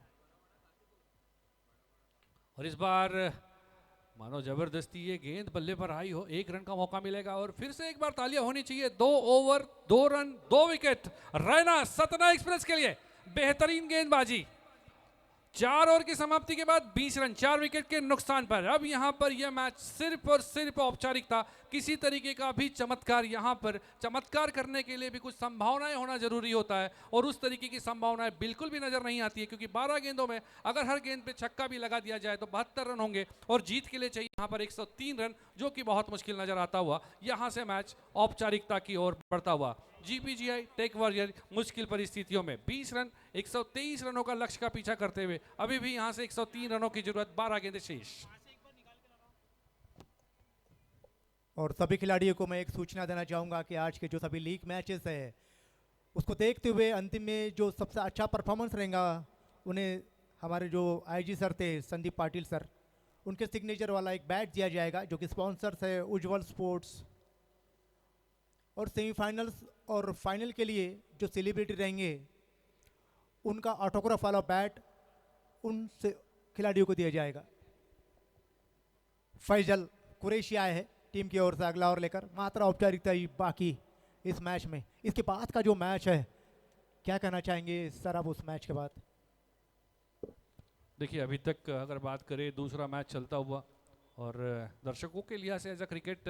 और इस बार मानो जबरदस्ती ये गेंद बल्ले पर आई हो, 1 रन का मौका मिलेगा और फिर से एक बार तालियां होनी चाहिए। 2 over 2 run 2 wicket Raina Satna express के लिए बेहतरीन गेंदबाजी। 4 ओवर की समाप्ति के बाद 20 रन 4 विकेट के नुकसान पर अब यहां पर यह मैच सिर्फ और सिर्फ औपचारिकता, किसी तरीके का भी चमत्कार, यहां पर चमत्कार करने के लिए भी कुछ संभावनाएं होना जरूरी होता है और उस तरीके की संभावनाएं बिल्कुल भी नजर नहीं आती है, क्योंकि 12 गेंदों में अगर हर गेंद पे छक्का भी लगा दिया जाए तो 72 रन होंगे और जीत के लिए चाहिए यहां पर 103 रन, जो कि बहुत मुश्किल नजर आता हुआ यहां से मैच औपचारिकता की ओर बढ़ता हुआ। जीपीजीआई टेक वॉरियर मुश्किल परिस्थितियों में 20 रन 123 रनों का लक्ष्य का पीछा करते हुए अभी भी यहां से 103 रनों की जरूरत, 12 गेंदें शेष। और सभी खिलाड़ियों को मैं एक सूचना देना चाहूँगा कि आज के जो सभी लीग मैचेस है उसको देखते हुए अंतिम में जो सबसे अच्छा परफॉर्मेंस रहेगा उन्हें हमारे जो आईजी सर थे संदीप पाटिल सर, उनके सिग्नेचर वाला एक बैट दिया जाएगा जो कि स्पॉन्सर्स है उज्जवल स्पोर्ट्स। और सेमीफाइनल्स और फाइनल के लिए जो सेलिब्रिटी रहेंगे उनका ऑटोग्राफ वाला बैट उन खिलाड़ियों को दिया जाएगा। फैजल कुरैशी आए हैं टीम की ओर से अगला ओवर लेकर, मात्र औपचारिकता ही बाकी इस मैच में। इसके बाद का जो मैच है क्या कहना चाहेंगे सर आप उस मैच के बाद? देखिए अभी तक अगर बात करें दूसरा मैच चलता हुआ और दर्शकों के लिहाज से एज अ क्रिकेट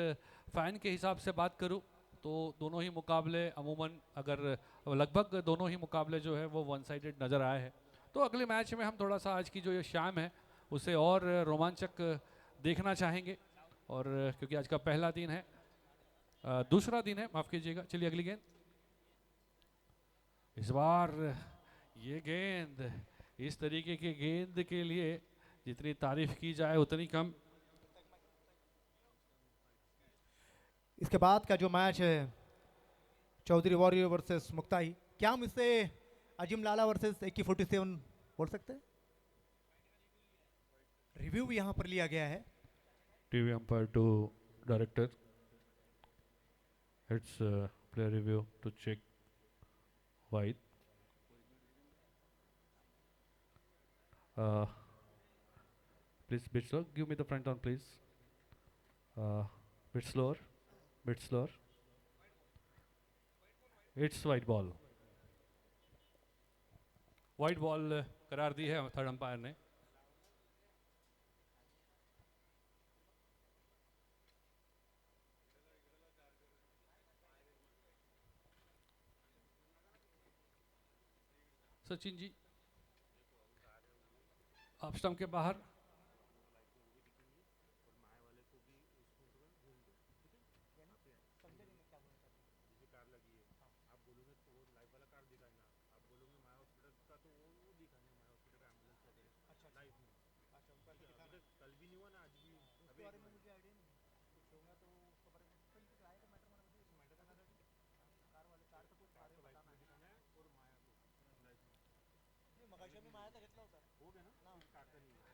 फैन के हिसाब से बात करूं तो दोनों ही मुकाबले अमूमन अगर लगभग दोनों ही मुकाबले जो है वो वन साइडेड नज़र आए हैं। तो अगले मैच में हम थोड़ा सा आज की जो ये शाम है उसे और रोमांचक देखना चाहेंगे, और क्योंकि आज का पहला दिन है, दूसरा दिन है, माफ़ कीजिएगा। चलिए अगली गेंद, इस बार ये गेंद, इस तरीके की गेंद के लिए जितनी तारीफ की जाए उतनी कम। इसके बाद का जो मैच है चौधरी वॉरियर वर्सेस मुक्ताई, क्या हम इससे अजीम लाला वर्सेस AK 47 बोल सकते हैं? रिव्यू भी यहाँ पर लिया गया है। TV umpire to director, it's player review to check wide. Please, bit slow. Give me the front on, please. Bit slower. Bit slower. It's white ball. White ball करार दी है थर्ड अंपायर ने. सचिन जी, आप स्टंप के बाहर.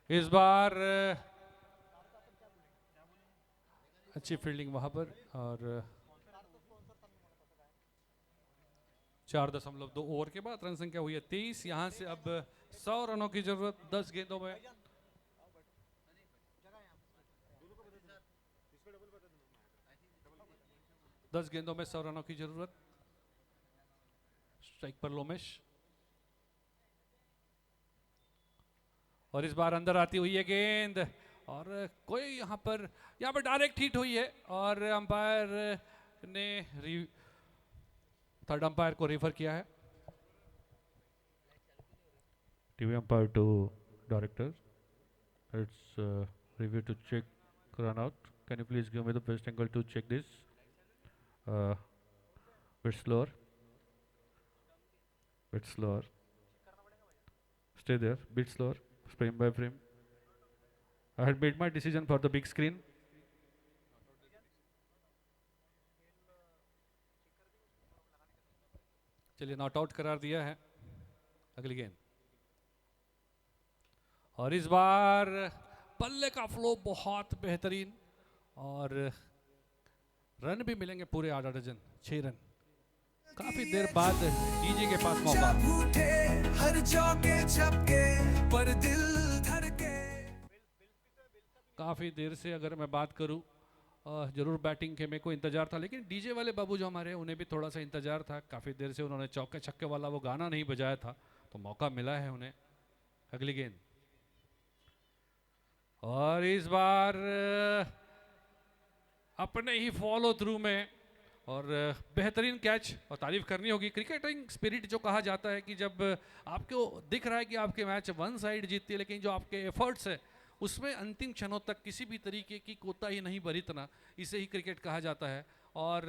इस बार अच्छी fielding वहां पर और 4.2 ओवर के बाद रन संख्या हुई है 23. यहां से अब 100 रनों की जरूरत 10 गेंदों में. दस गेंदों में 100 रनों की जरूरत. स्ट्राइक पर लोमेश और इस बार अंदर आती हुई है गेंद और कोई यहाँ पर डायरेक्ट हिट हुई है और अंपायर ने थर्ड अंपायर को रेफर किया है. TV umpire to director, it's review to check run out. Can you please give me the best angle to check this. Bit slower. Bit slower. Stay there. Bit slower. Frame by frame. I had made my decision for the big screen. चलिए not out करार दिया है. अगली गेंद और इस बार बल्ले का फ्लो बहुत बेहतरीन और रन भी मिलेंगे पूरे 8 डजन. 6 रन. काफी देर बाद डीजे के पास मौका. हर चौके छक्के पर दिल धड़के. काफी देर से अगर मैं बात करूं जरूर बैटिंग के मेरे को इंतजार था, लेकिन डीजे वाले बाबू जो हमारे उन्हें भी थोड़ा सा इंतजार था. काफी देर से उन्होंने चौके छक्के वाला वो गाना नहीं बजाया था तो मौका मिला है उन्हें. अगली गेंद और इस बार अपने ही फॉलो थ्रू में और बेहतरीन कैच. और तारीफ करनी होगी क्रिकेटिंग स्पिरिट जो कहा जाता है कि जब आपको दिख रहा है कि आपके मैच वन साइड जीतती है लेकिन जो आपके एफर्ट्स है उसमें अंतिम क्षणों तक किसी भी तरीके की कोताही नहीं बरतना, इसे ही क्रिकेट कहा जाता है. और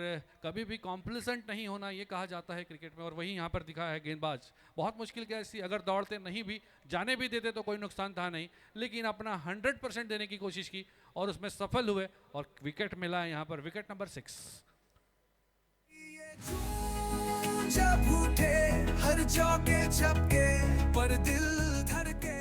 कभी भी कॉम्प्लिसेंट नहीं होना ये कहा जाता है क्रिकेट में और वही यहाँ पर दिखा है गेंदबाज. बहुत मुश्किल कैच थी. अगर दौड़ते नहीं भी जाने भी देते तो कोई नुकसान था नहीं, लेकिन अपना 100% देने की कोशिश की और उसमें सफल हुए और विकेट मिला है यहाँ पर. Wicket number 6. जब उठे हर चौके छक्के पर दिल धड़के.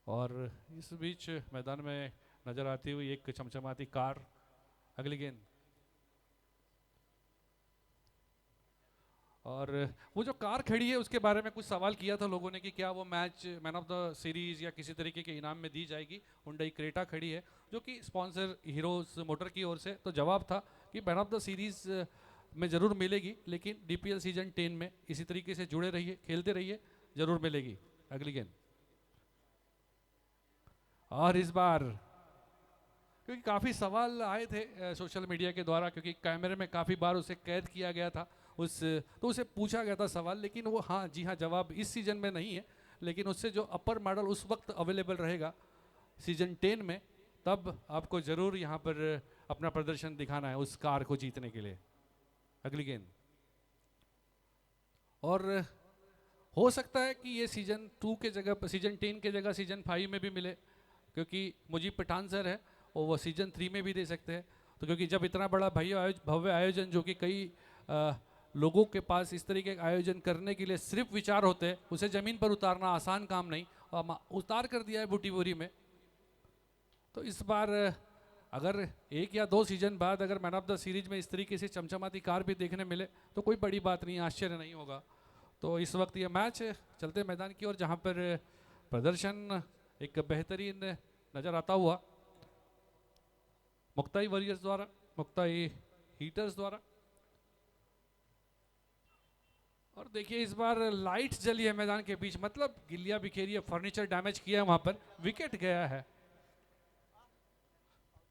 और इस बीच मैदान में नजर आती हुई एक चमचमाती कार। अगली गेंद, और वो जो कार खड़ी है उसके बारे में कुछ सवाल किया था लोगों ने कि क्या वो match man of the series या किसी तरीके के इनाम में दी जाएगी। हुंडई क्रेटा खड़ी है जो कि स्पॉन्सर हीरोज मोटर की ओर से, तो जवाब था कि मैन ऑफ द सीरीज में ज़रूर मिलेगी, लेकिन डीपीएल सीजन 10 में इसी तरीके से जुड़े रहिए, खेलते रहिए, ज़रूर मिलेगी। अगली गेंद, और इस बार क्योंकि काफ़ी सवाल आए थे सोशल मीडिया के द्वारा, क्योंकि कैमरे में काफ़ी बार उसे कैद किया गया था तो उसे पूछा गया था सवाल, लेकिन वो हाँ जी हाँ जवाब इस सीज़न में नहीं है, लेकिन उससे जो अपर मॉडल उस वक्त अवेलेबल रहेगा सीजन 10 में, तब आपको ज़रूर यहाँ पर अपना प्रदर्शन दिखाना है उस कार को जीतने के लिए। अगली गेंद, और हो सकता है कि ये सीजन 2 के जगह सीजन 10 के जगह सीजन 5 में भी मिले, क्योंकि मुजीब पठान सर है और वो सीजन 3 में भी दे सकते हैं। तो क्योंकि जब इतना बड़ा भव्य आयोजन जो कि कई लोगों के पास इस तरीके का आयोजन करने के लिए सिर्फ विचार होते हैं, उसे ज़मीन पर उतारना आसान काम नहीं, और उतार कर दिया है बूटी बोरी में। तो इस बार अगर 1 या 2 सीजन बाद अगर मैन ऑफ द सीरीज में इस तरीके से चमचमाती कार भी देखने मिले तो कोई बड़ी बात नहीं, आश्चर्य नहीं होगा। तो इस वक्त ये मैच चलते मैदान की ओर, जहाँ पर प्रदर्शन एक बेहतरीन नज़र आता हुआ मुक्ताई वॉरियर्स द्वारा, मुक्ताई हीटर्स द्वारा। और देखिए इस बार लाइट्स जली है मैदान के बीच, मतलब गिल्लियां बिखेरी है, फर्नीचर डैमेज किया है वहां पर, विकेट गया है।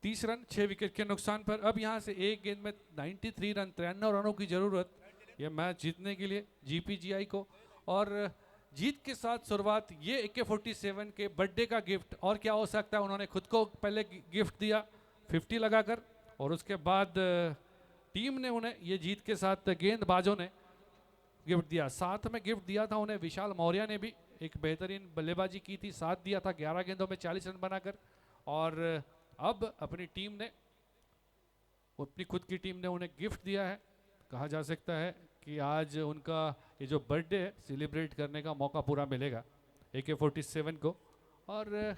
30 रन 6 विकेट के नुकसान पर। अब यहां से एक गेंद में 93 रन 93 रनों की जरूरत यह मैच जीतने के लिए जीपीजीआई को, और जीत के साथ शुरुआत ये AK-47 के बर्थडे का गिफ्ट, और क्या हो सकता है, उन्होंने खुद को पहले गिफ्ट दिया 50 लगाकर, और उसके बाद टीम ने उन्हें ये जीत के साथ गेंदबाजों ने गिफ्ट दिया। साथ में गिफ्ट दिया था उन्हें विशाल मौर्य ने भी, एक बेहतरीन बल्लेबाजी की थी, साथ दिया था 11 गेंदों में 40 रन बनाकर। और अब अपनी टीम ने, अपनी खुद की टीम ने उन्हें गिफ्ट दिया है। कहा जा सकता है कि आज उनका ये जो बर्थडे है सेलिब्रेट करने का मौका पूरा मिलेगा AK-47 को। और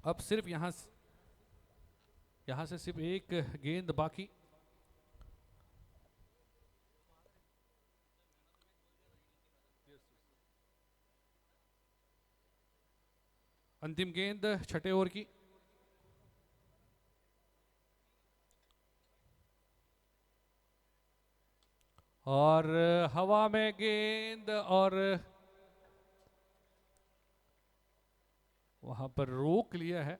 अब सिर्फ यहाँ से सिर्फ एक गेंद बाकी। अंतिम गेंद छठे ओवर की, और हवा में गेंद, और वहां पर रोक लिया है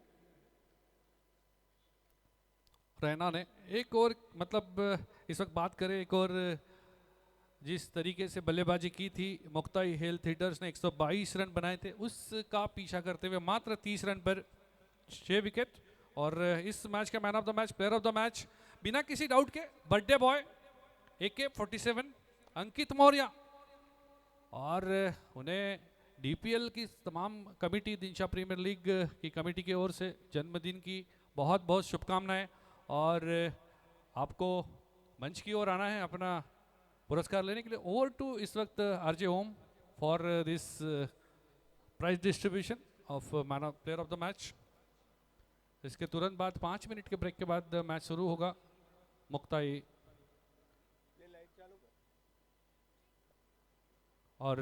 रैना ने। एक और मतलब इस वक्त बात करें, एक और जिस तरीके से बल्लेबाजी की थी मुक्ताई हेल्थ हीटर्स ने 122 रन बनाए थे, उसका पीछा करते हुए मात्र 30 रन पर 6 विकेट। और इस मैच का man of the match, player of the match बिना किसी डाउट के बर्थडे बॉय AK-47 अंकित मौर्य, और उन्हें डीपीएल की तमाम कमेटी, दिनशा प्रीमियर लीग की कमेटी की ओर से जन्मदिन की बहुत बहुत शुभकामनाएं। और आपको मंच की ओर आना है अपना पुरस्कार लेने के लिए। ओवर टू इस वक्त R J home for this prize distribution of man of player of the match. इसके तुरंत बाद 5 मिनट के ब्रेक के बाद मैच शुरू होगा। मुक्ताई और